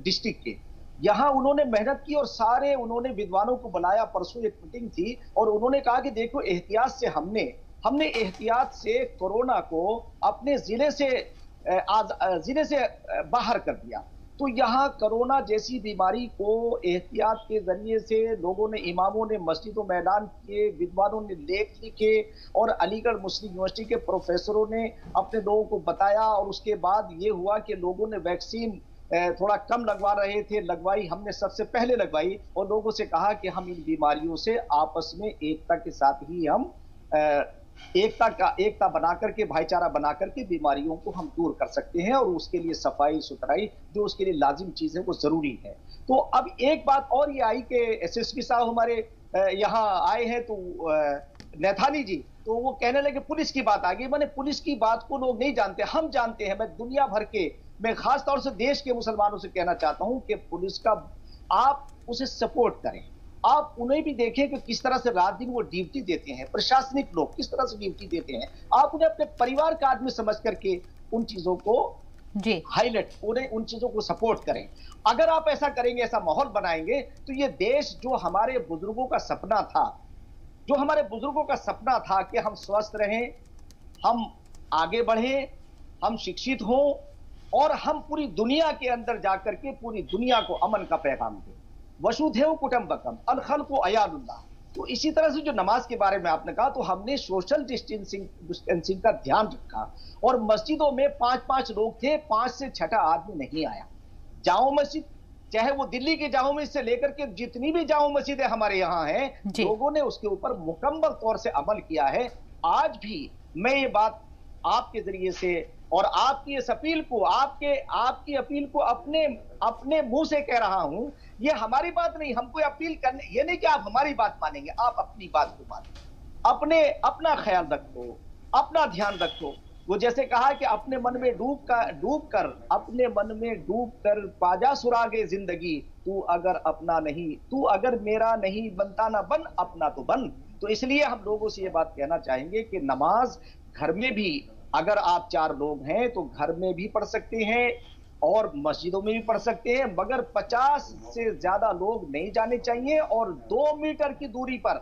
डिस्ट्रिक्ट के, यहाँ उन्होंने मेहनत की और सारे उन्होंने विद्वानों को बुलाया। परसों एक मीटिंग थी और उन्होंने कहा कि देखो एहतियात से हमने एहतियात से कोरोना को अपने जिले से बाहर कर दिया। तो यहाँ कोरोना जैसी बीमारी को एहतियात के जरिए से लोगों ने, इमामों ने मस्जिदों में ऐलान किए, विद्वानों ने लेख लिखे और अलीगढ़ मुस्लिम यूनिवर्सिटी के प्रोफेसरों ने अपने लोगों को बताया। और उसके बाद ये हुआ कि लोगों ने वैक्सीन थोड़ा कम लगवा रहे थे, लगवाई, हमने सबसे पहले लगवाई और लोगों से कहा कि हम इन बीमारियों से आपस में एकता के साथ ही हम एकता बना करके, भाईचारा बना करके बीमारियों को हम दूर कर सकते हैं, और उसके लिए सफाई सुथराई जो उसके लिए लाजिम चीज है वो जरूरी है। तो अब एक बात और ये आई कि एसएसपी साहब हमारे यहाँ आए हैं, तो नैथानी जी, तो वो कहने लगे पुलिस की बात आ गई। मैंने पुलिस की बात को लोग नहीं जानते, हम जानते हैं। मैं दुनिया भर के, मैं खास तौर से देश के मुसलमानों से कहना चाहता हूं कि पुलिस का आप उसे सपोर्ट करें, आप उन्हें भी देखें कि किस तरह से रात दिन वो ड्यूटी देते हैं, प्रशासनिक लोग किस तरह से ड्यूटी देते हैं। आप उन्हें अपने परिवार का आदमी समझ करके उन चीजों को हाईलाइट, उन्हें उन चीजों को सपोर्ट करें। अगर आप ऐसा करेंगे, ऐसा माहौल बनाएंगे, तो ये देश जो हमारे बुजुर्गों का सपना था कि हम स्वस्थ रहें, हम आगे बढ़ें, हम शिक्षित हों और हम पूरी दुनिया के अंदर जाकर के पूरी दुनिया को अमन का पैगाम दें। वसुधैव कुटुंबकम अल खल्क़ु अयालुल्लाह। तो इसी तरह से जो नमाज के बारे में आपने कहा, तो हमने सोशल डिस्टेंसिंग का ध्यान रखा और मस्जिदों में 5-5 लोग थे, 5 से 6 आदमी नहीं आया। जाओ मस्जिद, चाहे वो दिल्ली की जाओ मस्जिद से लेकर के जितनी भी जाओ मस्जिदें हमारे यहाँ हैं, लोगों ने उसके ऊपर मुकम्मल तौर से अमल किया है। आज भी मैं ये बात आपके जरिए से और आपकी इस अपील को, आपकी अपील को अपने मुंह से कह रहा हूं। ये हमारी बात नहीं, हमको अपील करने, ये नहीं कि आप हमारी बात मानेंगे, आप अपनी बात को मानें, अपना ख्याल रखो, अपना ध्यान रखो। वो जैसे कहा कि अपने मन में डूब कर पाजा सुरागे जिंदगी, तू अगर मेरा नहीं बनता ना बन, अपना तो बन। तो इसलिए हम लोगों से ये बात कहना चाहेंगे कि नमाज घर में भी, अगर आप 4 लोग हैं तो घर में भी पढ़ सकते हैं और मस्जिदों में भी पढ़ सकते हैं, मगर 50 से ज्यादा लोग नहीं जाने चाहिए और 2 मीटर की दूरी पर,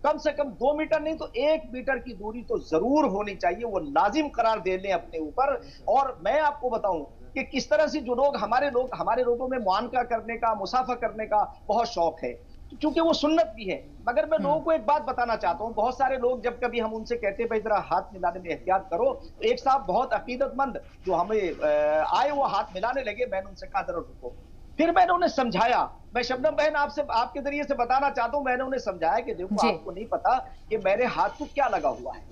कम से कम 2 मीटर नहीं तो 1 मीटर की दूरी तो जरूर होनी चाहिए, वो लाजिम करार दे लें अपने ऊपर। और मैं आपको बताऊं कि किस तरह से जो लोग हमारे लोगों में मुआनका करने का, मुसाफा करने का बहुत शौक है, क्योंकि वो सुन्नत भी है। मगर मैं लोगों को एक बात बताना चाहता हूं, बहुत सारे लोग जब कभी हम उनसे कहते हैं भाई जरा हाथ मिलाने में एहतियात करो, तो एक साहब बहुत अकीदतमंद जो हमें आए वो हाथ मिलाने लगे। मैंने उनसे कहा जरा रुको, फिर मैंने उन्हें समझाया। मैं शबनम बहन आपके जरिए से बताना चाहता हूं, मैंने उन्हें समझाया कि देखो आपको नहीं पता कि मेरे हाथ को क्या लगा हुआ है।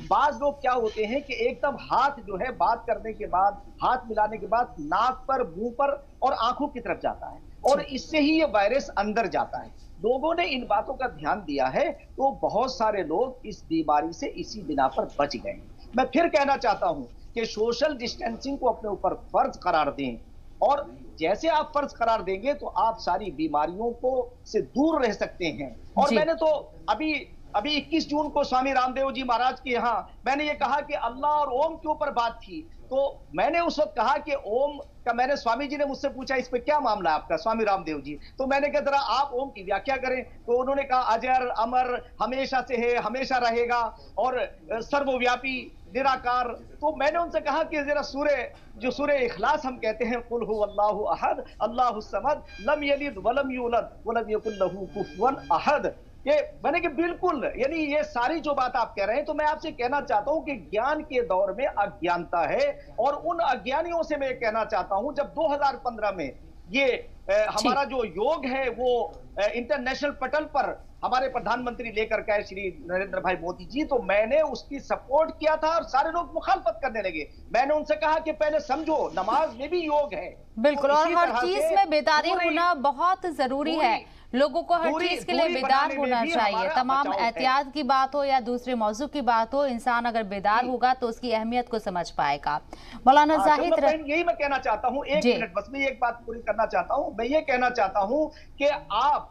बाज लोग क्या होते हैं कि एकदम हाथ जो है बात करने के बाद, हाथ मिलाने के बाद नाक पर, मुंह पर और आंखों की तरफ जाता है और इससे ही ये वायरस अंदर जाता है। लोगों ने इन बातों का ध्यान दिया है तो बहुत सारे लोग इस बीमारी से इसी बिना पर बच गए। मैं फिर कहना चाहता हूं कि सोशल डिस्टेंसिंग को अपने ऊपर फर्ज करार दें, और जैसे आप फर्ज करार देंगे तो आप सारी बीमारियों को से दूर रह सकते हैं। और मैंने तो अभी 21 जून को स्वामी रामदेव जी महाराज के यहाँ मैंने ये कहा कि अल्लाह और ओम के ऊपर बात थी, तो मैंने उस वक्त कहा कि ओम का, मैंने, स्वामी जी ने मुझसे पूछा इस पे क्या मामला है आपका, स्वामी रामदेव जी, तो मैंने कहा जरा आप ओम की व्याख्या करें। तो उन्होंने कहा अजर अमर, हमेशा से है, हमेशा रहेगा और सर्वव्यापी, निराकार। तो मैंने उनसे कहा कि जरा सूरे इखलास हम कहते हैं, कुल हु अल्लाहु अहद अल्लाहुस समद लम यलिद वलम यूलद वलम यकुल लहू कुफुवन अहद। ये मैंने कि बिल्कुल, यानी ये सारी जो बात आप कह रहे हैं, तो मैं आपसे कहना चाहता हूं कि ज्ञान के दौर में अज्ञानता है, और उन अज्ञानियों से मैं कहना चाहता हूं, जब 2015 में ये हमारा जो योग है वो इंटरनेशनल पटल पर हमारे प्रधानमंत्री लेकर के आए श्री नरेंद्र भाई मोदी जी, तो मैंने उसकी सपोर्ट किया था और सारे लोग मुखालफत करने लगे। मैंने उनसे कहा कि पहले समझो, नमाज में भी योग है। बिल्कुल, तो और हर चीज में बेदारी होना बहुत जरूरी है। लोगों को हर चीज के लिए बेदार होना चाहिए। तमाम एहतियात की बात हो या दूसरे मौजू की बात हो, इंसान अगर बेदार होगा तो उसकी अहमियत को समझ पाएगा। मौलाना जाहिद, यही मैं कहना चाहता हूँ, एक मिनट बस, मैं एक बात पूरी करना चाहता हूँ। मैं ये कहना चाहता हूँ कि आप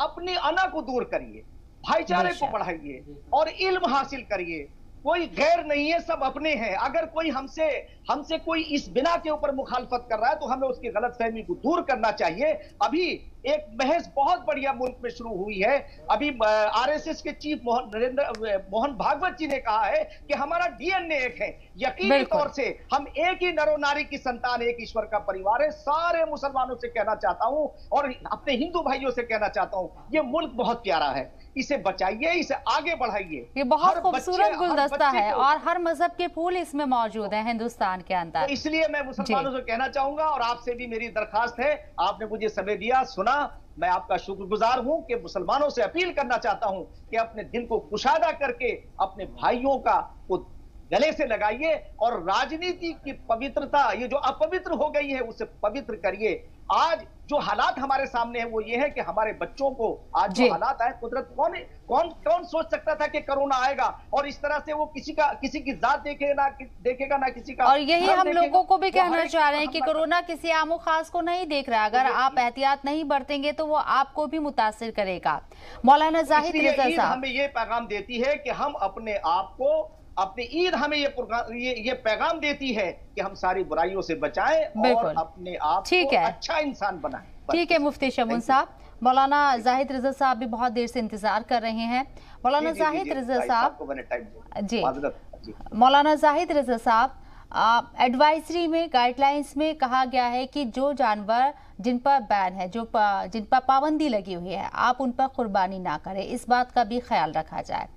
अपनी अना को दूर करिए, भाईचारे को बढ़ाइए और इल्म हासिल करिए। कोई गैर नहीं है, सब अपने हैं। अगर कोई हमसे कोई इस बिना के ऊपर मुखालफत कर रहा है तो हमें उसकी गलतफहमी को दूर करना चाहिए। अभी एक बहस बहुत बढ़िया मुल्क में शुरू हुई है। अभी आरएसएस के चीफ मोहन भागवत जी ने कहा है कि हमारा डीएनए एक है। यकीनी तौर से हम एक ही नरो नारी की संतान, एक ईश्वर का परिवार है। सारे मुसलमानों से कहना चाहता हूं और अपने हिंदू भाइयों से कहना चाहता हूं, ये मुल्क बहुत प्यारा है, इसे बचाइए, इसे आगे बढ़ाइए। ये बहुत खूबसूरत गुलदस्ता है और हर मजहब के फूल इसमें मौजूद हैं हिंदुस्तान के अंदर। तो इसलिए मैं मुसलमानों से कहना चाहूंगा और आपसे भी मेरी दरखास्त है, आपने मुझे समय दिया, सुना, मैं आपका शुक्रगुजार हूं कि मुसलमानों से अपील करना चाहता हूं कि अपने दिल को कुशादा करके अपने भाइयों का को गले से लगाइए और राजनीति की पवित्रता, ये जो अपवित्र हो गई है, उसे पवित्र करिए। आज जो हालात हमारे सामने है वो ये है कि हमारे बच्चों को आज जो हालात आए, कुदरत कौन सोच सकता था कि कोरोना आएगा और इस तरह से वो किसी की जात देखेगा ना किसी का। और यही हम लोगों को भी कहना चाह रहे हैं कि कोरोना किसी आमो खास को नहीं देख रहा। अगर आप एहतियात नहीं बरतेंगे तो वो आपको भी मुतासिर करेगा। मौलाना जाहिद रज़ा साहब, हमें ये पैगाम देती है कि हम अपने आप को, अपनी ईद हमें ये पैगाम देती है कि हम सारी बुराइयों से बचाएं और अपने आप को अच्छा इंसान बनाएं। ठीक है मुफ्ती शमून साहब। मौलाना जाहिद रज़ा साहब भी बहुत देर से इंतजार कर रहे हैं। मौलाना जाहिद रज़ा साहब जी, मौलाना जाहिद रज़ा साहब, एडवाइजरी में, गाइडलाइंस में कहा गया है कि जो जानवर जिन पर बैन है, जिन पर पाबंदी लगी हुई है, आप उन पर कुर्बानी ना करें। इस बात का भी ख्याल रखा जाए।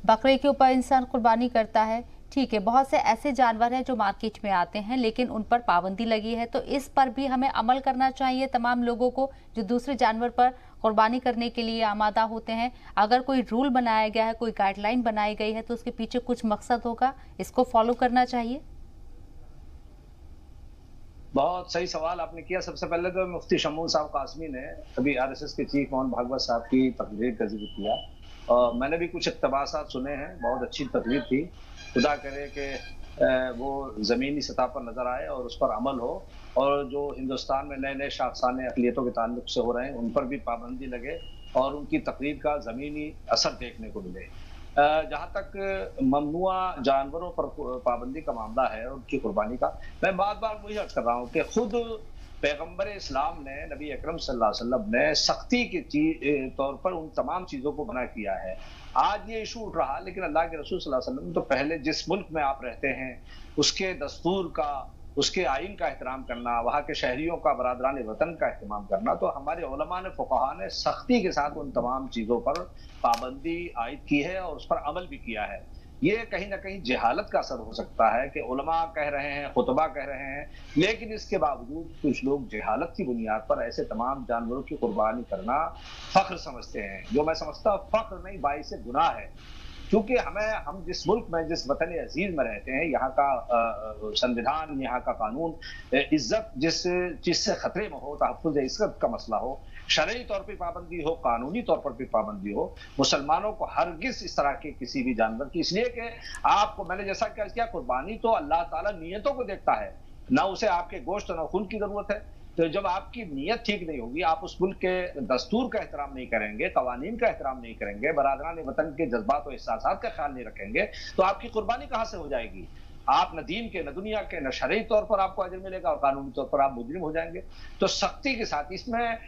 बकरे के ऊपर इंसान कुर्बानी करता है, ठीक है, बहुत से ऐसे जानवर हैं जो मार्केट में आते हैं लेकिन उन पर पाबंदी लगी है, तो इस पर भी हमें अमल करना चाहिए तमाम लोगों को जो दूसरे जानवर पर कुर्बानी करने के लिए आमादा होते हैं। अगर कोई रूल बनाया गया है, कोई गाइडलाइन बनाई गई है तो उसके पीछे कुछ मकसद होगा, इसको फॉलो करना चाहिए। बहुत सही सवाल आपने किया। सबसे पहले तो मुफ्ती शमून साहब कासमी ने अभी आरएसएस के चीफ मोहन भागवत साहब की तकरीर का जिक्र किया और मैंने भी कुछ इक़्तिबासात सुने हैं। बहुत अच्छी तकरीर थी। खुदा करे कि वो ज़मीनी सतह पर नज़र आए और उस पर अमल हो और जो हिंदुस्तान में नए नए शाखसाने अक़लियतों के ताल्लुक से हो रहे हैं उन पर भी पाबंदी लगे और उनकी तकरीर का ज़मीनी असर देखने को मिले। जहाँ तक ममनुआ जानवरों पर पाबंदी का मामला है, उनकी कुर्बानी का, मैं बार बार वही अर्ज कर रहा हूँ कि खुद पैगंबर इस्लाम ने, नबी अकरम सल्लल्लाहु अलैहि वसल्लम ने सख्ती के तौर पर उन तमाम चीज़ों को मना किया है। आज ये इशू उठ रहा, लेकिन अल्लाह के रसूल सल्लल्लाहु अलैहि वसल्लम तो पहले जिस मुल्क में आप रहते हैं उसके दस्तूर का, उसके आइन का एहतराम करना, वहाँ के शहरियों का, बरादरान वतन का एहतराम करना, तो हमारे उलमा ने, फुक़हा ने सख्ती के साथ उन तमाम चीज़ों पर पाबंदी आयद की है और उस पर अमल भी किया है। ये कहीं ना कहीं जहालत का असर हो सकता है कि उलमा कह रहे हैं, खुतबा कह रहे हैं, लेकिन इसके बावजूद कुछ लोग जहालत की बुनियाद पर ऐसे तमाम जानवरों की कुर्बानी करना फख्र समझते हैं, जो मैं समझता हूँ फख्र नहीं, बाइस गुनाह है। क्योंकि हम जिस मुल्क में, जिस वतन अजीज में रहते हैं, यहाँ का संविधान, यहाँ का कानून, इज्जत जिस चीज से खतरे में हो, तहफ़्फ़ुज़ इज्जत का मसला हो, शरई तौर पर पाबंदी हो, कानूनी तौर पर भी पाबंदी हो, मुसलमानों को हरगिज इस तरह के किसी भी जानवर की, इसलिए कि आपको मैंने जैसा किया, कुर्बानी तो अल्लाह ताला नियतों को देखता है, ना उसे आपके गोश्त और खून की जरूरत है। तो जब आपकी नीयत ठीक नहीं होगी, आप उस मुल्क के दस्तूर का एहतराम नहीं करेंगे, कवानीन का एहतराम नहीं करेंगे, बरादरान वतन के जज्बात और एहसासात का ख्याल नहीं रखेंगे, तो आपकी कुर्बानी कहाँ से हो जाएगी? आप न दीन के, न दुनिया के, न शरई तौर पर आपको अजर मिलेगा और कानूनी तौर पर आप मुजरिम हो जाएंगे। तो सख्ती के साथ इसमें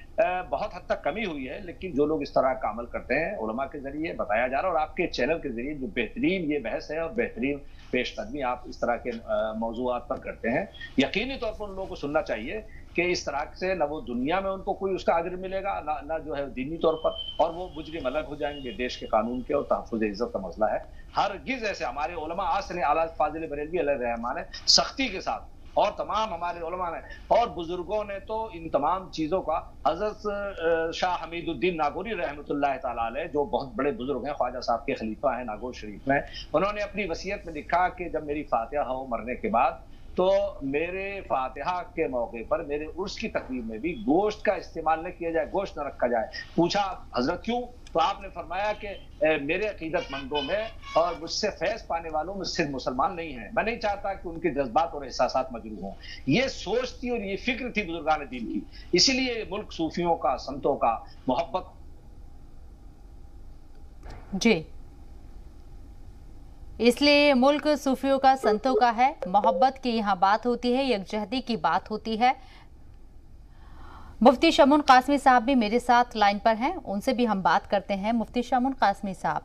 बहुत हद तक कमी हुई है, लेकिन जो लोग इस तरह का अमल करते हैं, उलमा के जरिए बताया जा रहा है और आपके चैनल के जरिए जो बेहतरीन ये बहस है और बेहतरीन पेशकदमी आप इस तरह के मौजूआत पर करते हैं, यकीनी तौर पर उन लोगों को सुनना चाहिए कि इस तरह से न वो दुनिया में उनको कोई उसका अजर मिलेगा, ना जो है दीनी तौर पर, और वो मुजरिम अलग हो जाएंगे देश के कानून के और तहफ़्फ़ुज़ इज्जत का मसला है। हरगिज़ ऐसे हमारे उलमा आसर आला फाजिल बरेलवी अलैहि रहमान है सख्ती के साथ और तमाम हमारे उलमा ने और बुजुर्गों ने तो इन तमाम चीजों का हजरत शाह हमीदुद्दीन नागौरी रहमतुल्लाह तआला अलैह, जो बहुत बड़े बुजुर्ग हैं, ख्वाजा साहब के खलीफा हैं नागौर शरीफ में, उन्होंने अपनी वसीयत में लिखा कि जब मेरी फातिहा हो मरने के बाद तो मेरे फातिहा के मौके पर मेरे उर्स की तकरीब में भी गोश्त का इस्तेमाल न किया जाए, गोश्त न रखा जाए। पूछा हजरत क्यों? तो आपने फरमाया कि मेरे अकीदतमंदों में और मुझसे फैज पाने वालों में सिर्फ मुसलमान नहीं है, मैं नहीं चाहता कि उनके जज्बात और एहसासात मजरूह हों। ये सोच थी और ये फिक्र थी बुजुर्गान दीन की, इसीलिए मुल्क सूफियों का, संतों का, मोहब्बत। जी, इसलिए मुल्क सूफियों का, संतों का है, मोहब्बत की यहाँ बात होती है, यकजहती की बात होती है। मुफ्ती शमून कासमी साहब भी मेरे साथ लाइन पर हैं, उनसे भी हम बात करते हैं। मुफ्ती शमून कासमी साहब,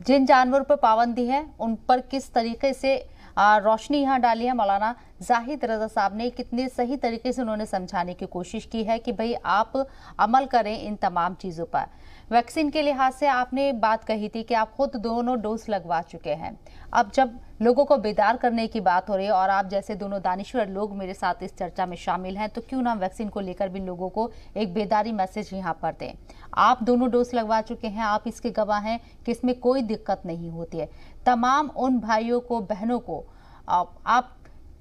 जिन जानवरों पर पाबंदी है उन पर किस तरीके से रोशनी यहाँ डाली है मौलाना जाहिद रजा साहब ने, कितने सही तरीके से उन्होंने समझाने की कोशिश की है कि भाई आप अमल करें इन तमाम चीज़ों पर। वैक्सीन के लिहाज से आपने बात कही थी कि आप खुद दोनों डोज लगवा चुके हैं। अब जब लोगों को बेदार करने की बात हो रही है और आप जैसे दोनों दानिश्वर लोग मेरे साथ इस चर्चा में शामिल हैं, तो क्यों ना वैक्सीन को लेकर भी लोगों को एक बेदारी मैसेज यहाँ पर दें। आप दोनों डोज लगवा चुके हैं, आप इसके गवाह हैं कि इसमें कोई दिक्कत नहीं होती है। तमाम उन भाइयों को, बहनों को आप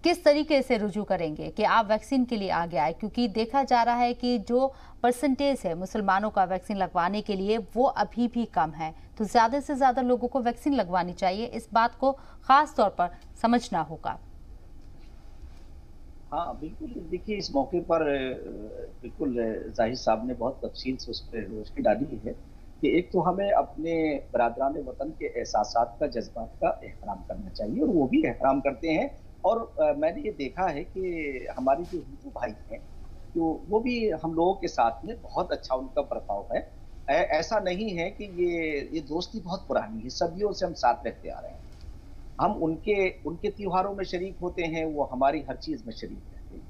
किस तरीके से रुजू करेंगे कि आप वैक्सीन के लिए आगे आए, क्योंकि देखा जा रहा है कि जो परसेंटेज है मुसलमानों का वैक्सीन लगवाने के लिए वो अभी भी कम है, तो ज्यादा से ज्यादा लोगों को वैक्सीन लगवानी चाहिए। इस बात को खास तौर पर समझना होगा। हाँ बिल्कुल, देखिए इस मौके पर बिल्कुल जाहिद साहब ने बहुत तफसील से उस पर रोशनी डाली है कि एक तो हमें अपने बरादरान वतन के एहसासात का, जज्बात का एहतराम करना चाहिए और वो भी एहतराम करते हैं। और मैंने ये देखा है कि हमारे जो हिंदू भाई हैं तो वो भी हम लोगों के साथ में बहुत अच्छा उनका बर्ताव है। ऐसा नहीं है कि ये दोस्ती बहुत पुरानी है, सदियों से हम साथ रहते आ रहे हैं। हम उनके त्योहारों में शरीक होते हैं, वो हमारी हर चीज में शरीक रहते हैं।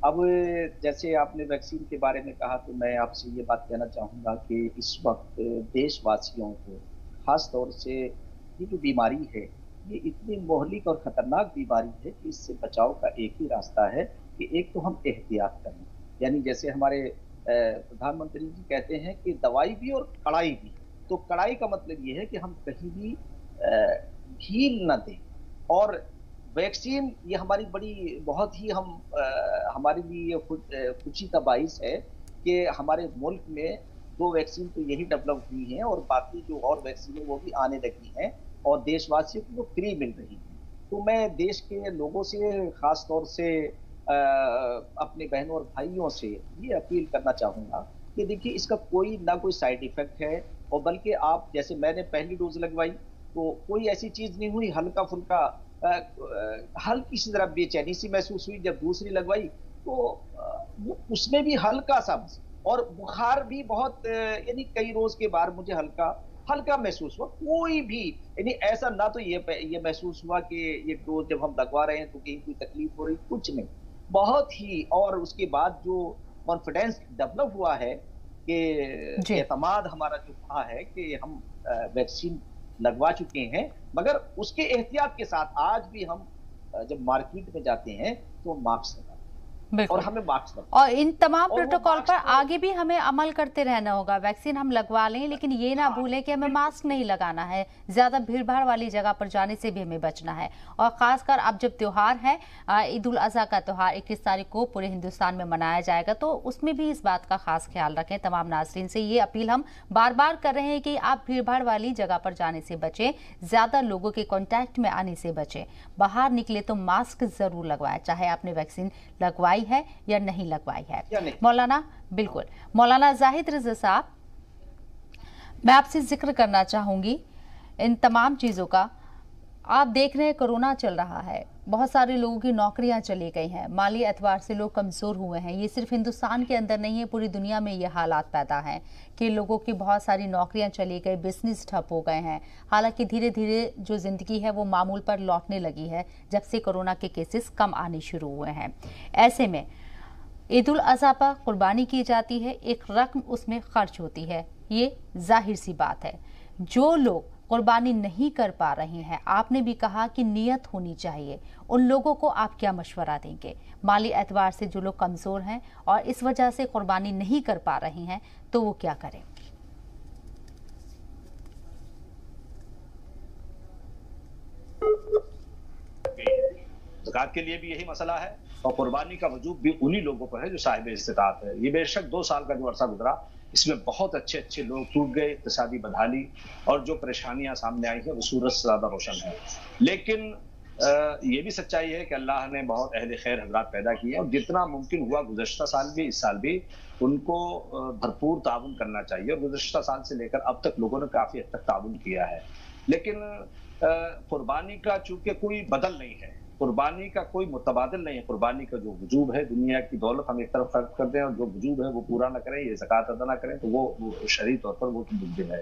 अब जैसे आपने वैक्सीन के बारे में कहा तो मैं आपसे ये बात कहना चाहूँगा कि इस वक्त देशवासियों को खास तौर से ये जो बीमारी है ये इतनी मोहलिक और खतरनाक बीमारी है कि इससे बचाव का एक ही रास्ता है कि एक तो हम एहतियात करें। यानी जैसे हमारे प्रधानमंत्री जी कहते हैं कि दवाई भी और कड़ाई भी। तो कड़ाई का मतलब ये है कि हम कहीं भी ढील न दें। और वैक्सीन ये हमारी बड़ी बहुत ही हमारे लिए खुशी का बाइस है कि हमारे मुल्क में 2 वैक्सीन तो यही डेवलप हुई हैं और बाकी जो और वैक्सीन है वो भी आने लगी हैं और देशवासियों को फ्री मिल रही है। तो मैं देश के लोगों से, खास तौर से अपने बहनों और भाइयों से ये अपील करना चाहूँगा कि देखिए इसका ना कोई साइड इफेक्ट है, और बल्कि आप जैसे मैंने पहली डोज लगवाई तो कोई ऐसी चीज़ नहीं हुई, हल्का फुल्का हल्की सी तरह बेचैनी सी महसूस हुई। जब दूसरी लगवाई तो उसमें भी हल्का सा, और बुखार भी बहुत, यानी कई रोज के बाद मुझे हल्का महसूस हुआ। कोई भी यानी ऐसा ना तो ये महसूस हुआ कि ये डोज जब हम लगवा रहे हैं तो कहीं कोई तकलीफ हो रही, कुछ नहीं, बहुत ही। और उसके बाद जो कॉन्फिडेंस डेवलप हुआ है कि एतमाद हमारा जो रहा है कि हम वैक्सीन लगवा चुके हैं, मगर उसके एहतियात के साथ आज भी हम जब मार्केट में जाते हैं तो मास्क लगाते हैं और हमें मास्क लगाते हैं। और इन तमाम प्रोटोकॉल पर आगे भी हमें अमल करते रहना होगा। वैक्सीन हम लगवा लें लेकिन ये ना भूलें कि हमें मास्क नहीं लगाना है, ज्यादा भीड़ भाड़ वाली जगह पर जाने से भी हमें बचना है। और खासकर अब जब त्योहार है, ईद उल अजहा का त्योहार 21 तारीख को पूरे हिंदुस्तान में मनाया जाएगा, तो उसमें भी इस बात का खास ख्याल रखें। तमाम नाज़रीन से ये अपील हम बार बार कर रहे हैं कि आप भीड़ भाड़ वाली जगह पर जाने से बचें, ज्यादा लोगों के कॉन्टैक्ट में आने से बचें। बाहर निकले तो मास्क जरूर लगवाएं, चाहे आपने वैक्सीन लगवाई है या नहीं लगवाई है। मौलाना, बिल्कुल मौलाना जाहिद रजा साहब, मैं आपसे जिक्र करना चाहूंगी इन तमाम चीजों का। आप देख रहे हैं कोरोना चल रहा है, बहुत सारे लोगों की नौकरियां चली गई हैं, माली एतबार से लोग कमजोर हुए हैं। ये सिर्फ हिंदुस्तान के अंदर नहीं है, पूरी दुनिया में ये हालात पैदा हैं कि लोगों की बहुत सारी नौकरियां चली गई, बिजनेस ठप हो गए हैं। हालांकि धीरे धीरे जो जिंदगी है वो मामूल पर लौटने लगी है जब से कोरोना के केसेस कम आने शुरू हुए हैं। ऐसे में ईद उल अजहा पर कुर्बानी की जाती है, एक रकम उसमें खर्च होती है, ये जाहिर सी बात है। जो लोग कुर्बानी नहीं कर पा रहे हैं, आपने भी कहा कि नियत होनी चाहिए, उन लोगों को आप क्या मशवरा देंगे? माली एतबार से जो लोग कमजोर हैं और इस वजह से कुर्बानी नहीं कर पा रहे हैं, तो वो क्या करें? ज़कात के लिए भी यही मसला है और कुर्बानी का वजूब भी उन्हीं लोगों पर है जो साहिब इस्तिताअत है। ये बेशक 2 साल का जो अरसा गुजरा, इसमें बहुत अच्छे अच्छे लोग टूट गए, इक्तिसादी बदहाली और जो परेशानियां सामने आई हैं वो सूरज से ज्यादा रोशन है। लेकिन ये भी सच्चाई है कि अल्लाह ने बहुत अहले खैर हजरात पैदा किए और जितना मुमकिन हुआ गुज़श्ता साल भी इस साल भी उनको भरपूर ताउन करना चाहिए और गुज़श्ता साल से लेकर अब तक लोगों ने काफी हद तक ताउन किया है। लेकिन कुर्बानी का चूंकि कोई बदल नहीं है, कुर्बानी का कोई मुतबादिल नहीं है, कुर्बानी का जो वजूब है, दुनिया की दौलत हम एक तरफ खर्च कर दें और जो वजूब है वो पूरा ना करें, ये ज़कात अदा ना करें, तो वो शरई तौर पर वो तो मुमकिन है।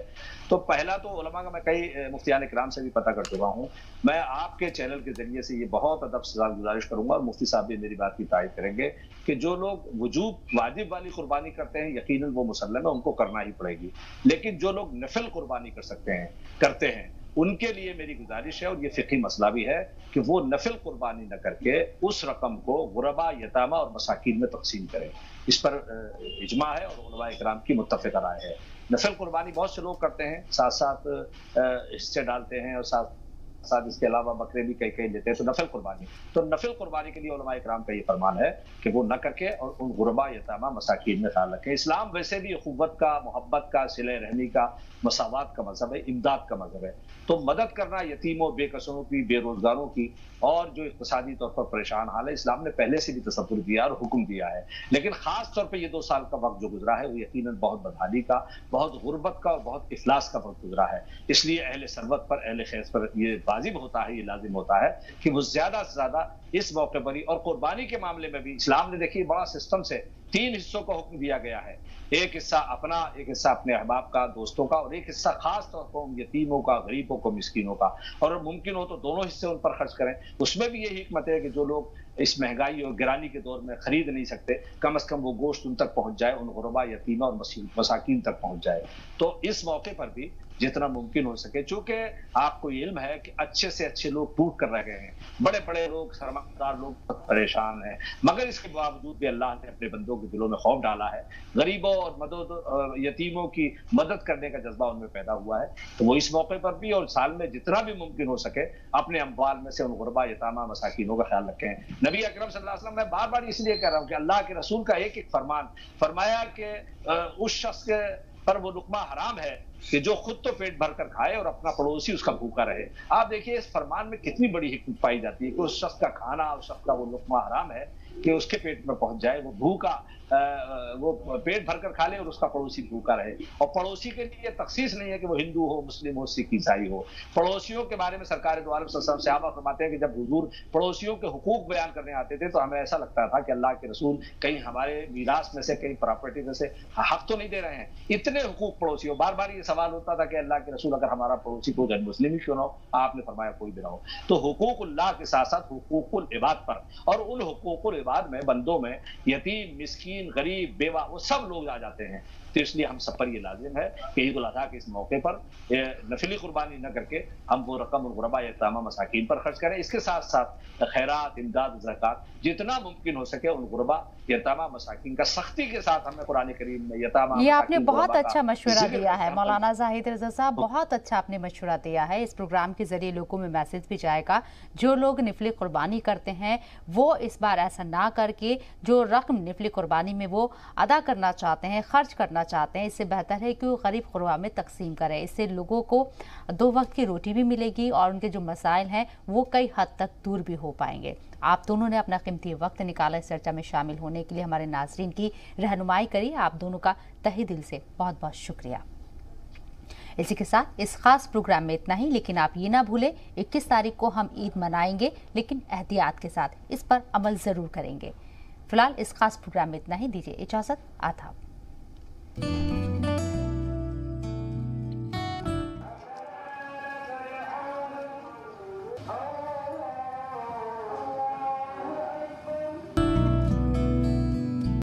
तो पहला तो उलमा का मैं कई मुफ्तियान इकराम से भी पता कर चुका हूँ, मैं आपके चैनल के जरिए से ये बहुत अदब से गुजारिश करूंगा और मुफ्ती साहब भी मेरी बात की तायद करेंगे कि जो लोग वजूब वाजिब वाली कुर्बानी करते हैं यकीनन वो मुसल्लम है, उनको करना ही पड़ेगी। लेकिन जो लोग नफिल कुर्बानी करते हैं उनके लिए मेरी गुजारिश है और ये फिक़ही मसला भी है कि वो नफिल कुर्बानी न करके उस रकम को गुरबा, यतामा और मसाकीन में तकसीम करें। इस पर इजमा है और उलमा इकराम की मुत्तफ़िक़ राय है। नफिल कुर्बानी बहुत से लोग करते हैं, साथ साथ हिस्से डालते हैं और साथ साथ इसके अलावा बकरे भी कई लेते हैं, तो नफिल कुर्बानी। तो नफिल कुर्बानी के लिए उलमा इकराम का ये फरमान है कि वो न करके और उन गुरबा, यतामा, मसाकीन में ख्याल रखें। इस्लाम वैसे भी अखुव्वत का, मोहब्बत का, सिले रहमी का, मसावात का मजहब है, इमदाद का मजहब है। तो मदद करना यतीमों, बेकसों की, बेरोजगारों की और जो इक़्तिसादी तौर पर परेशान हाल है, इस्लाम ने पहले से भी तसव्वुर दिया और हुक्म दिया है। लेकिन खास तौर पर ये 2 साल का वक्त जो गुजरा है वो यकीनन बहुत बदहाली का, बहुत गुर्बत का और बहुत इफलास का वक्त गुजरा है। इसलिए अहले सरवत पर, अहले खैर पर ये वाजिब होता है, ये लाजिम होता है कि वो ज्यादा से ज्यादा इस मौके पर ही। और कुर्बानी के मामले में भी इस्लाम ने देखिए बड़ा सिस्टम से 3 हिस्सों का हुक्म दिया गया है। एक हिस्सा अपना, एक हिस्सा अपने अहबाब का, दोस्तों का, और एक हिस्सा खास तौर पर यतीमों का, गरीबों को, मिस्कीनों का। और मुमकिन हो तो दोनों हिस्से उन पर खर्च करें। उसमें भी यही हिकमत है कि जो लोग इस महंगाई और गिरानी के दौर में खरीद नहीं सकते, कम से कम वो गोश्त उन तक पहुंच जाए, उन गुरबा, यतीमा और मसाकीन तक पहुंच जाए। तो इस मौके पर भी जितना मुमकिन हो सके, चूंकि आपको इल्म है कि अच्छे से अच्छे लोग टूट कर रह गए हैं, बड़े बड़े लोग, सरमादार लोग परेशान हैं, मगर इसके बावजूद भी अल्लाह ने अपने बंदों के दिलों में खौफ डाला है। गरीबों और यतीमों की मदद करने का जज्बा उनमें पैदा हुआ है। तो वो इस मौके पर भी और साल में जितना भी मुमकिन हो सके अपने अम्वाल में से उन गुरबा, यतामा, मसाकीनों का ख्याल रखें। नबी अकरम सल्लल्लाहु अलैहि वसल्लम, मैं बार बार इसलिए कह रहा हूँ कि अल्लाह के रसूल का एक फरमान फरमाया कि उस शख्स के पर वो लुकमा हराम है कि जो खुद तो पेट भर कर खाए और अपना पड़ोसी उसका भूखा रहे। आप देखिए इस फरमान में कितनी बड़ी हिकमत पाई जाती है कि उस शख्स का खाना, उस शख्स का वो लुकमा हराम है कि उसके पेट में पहुंच जाए, वो भूखा, वो पेट भरकर खा ले और उसका पड़ोसी भूखा रहे। और पड़ोसी के लिए तखसीस नहीं है कि वो हिंदू हो, मुस्लिम हो, सिख, ईसाई हो। पड़ोसियों के बारे में सरकार दो आलम सहाबा फरमाते हैं कि जब हुजूर पड़ोसियों के हुकूक बयान करने आते थे तो हमें ऐसा लगता था कि अल्लाह के रसूल कहीं हमारे मीरास में से, कहीं प्रॉपर्टी में से हक तो नहीं दे रहे हैं। इतने हुकूक पड़ोसियों, बार बार ये सवाल होता था कि अल्लाह के रसूल अगर हमारा पड़ोसी को मुस्लिम ही क्यों ना हो, आपने फरमाया कोई भी ना हो। तो हुकूकुल्लाह के साथ साथ हुकूकुल इबाद पर, और उन हुकूकुल इबाद में बंदों में यतीम, मिस्कीन, गरीब, बेवा, वो सब लोग आ जाते हैं। तो इसलिए हम सब पर ये लाजिम है कि ईद उल अज़हा के इस मौके पर नफिली कुर्बानी न करके हम वो रकम उन गुरबा, यतामा, मसाकीन पर खर्च करें। इसके साथ साथ खैरात, इमदाद, ज़कात जितना मुमकिन हो सके उन गुरबा, यतामा, मसाकीन का सख्ती के साथ हमें कुरान करीम में यतामा, ये आपने बहुत अच्छा मशवरा दिया है मौलाना जाहिद रज़ा साहब, बहुत अच्छा आपने मशवरा दिया है। इस प्रोग्राम के जरिए लोगों में मैसेज भी जाएगा, जो लोग निफली कुर्बानी करते हैं वो इस बार ऐसा ना करके जो रकम निफली कुर्बानी में वो अदा करना चाहते हैं, खर्च करना चाहते हैं, इससे बेहतर है कि वो गरीब गुरबा में तकसीम करें। इससे लोगों को 2 वक्त की रोटी भी मिलेगी और उनके जो मसाइल हैं वो कई हद तक दूर भी हो पाएंगे। आप दोनों ने अपना कीमती वक्त निकाला इस चर्चा में शामिल होने के लिए, हमारे नाज़रीन की रहनुमाई करी। आप दोनों का तहे दिल से बहुत बहुत शुक्रिया। इसी के साथ इस खास प्रोग्राम में इतना ही, लेकिन आप ये ना भूलें 21 तारीख को हम ईद मनाएंगे, लेकिन एहतियात के साथ, इस पर अमल जरूर करेंगे। फिलहाल इस खास प्रोग्राम में इतना ही, दीजिए इजाजत, आदाब।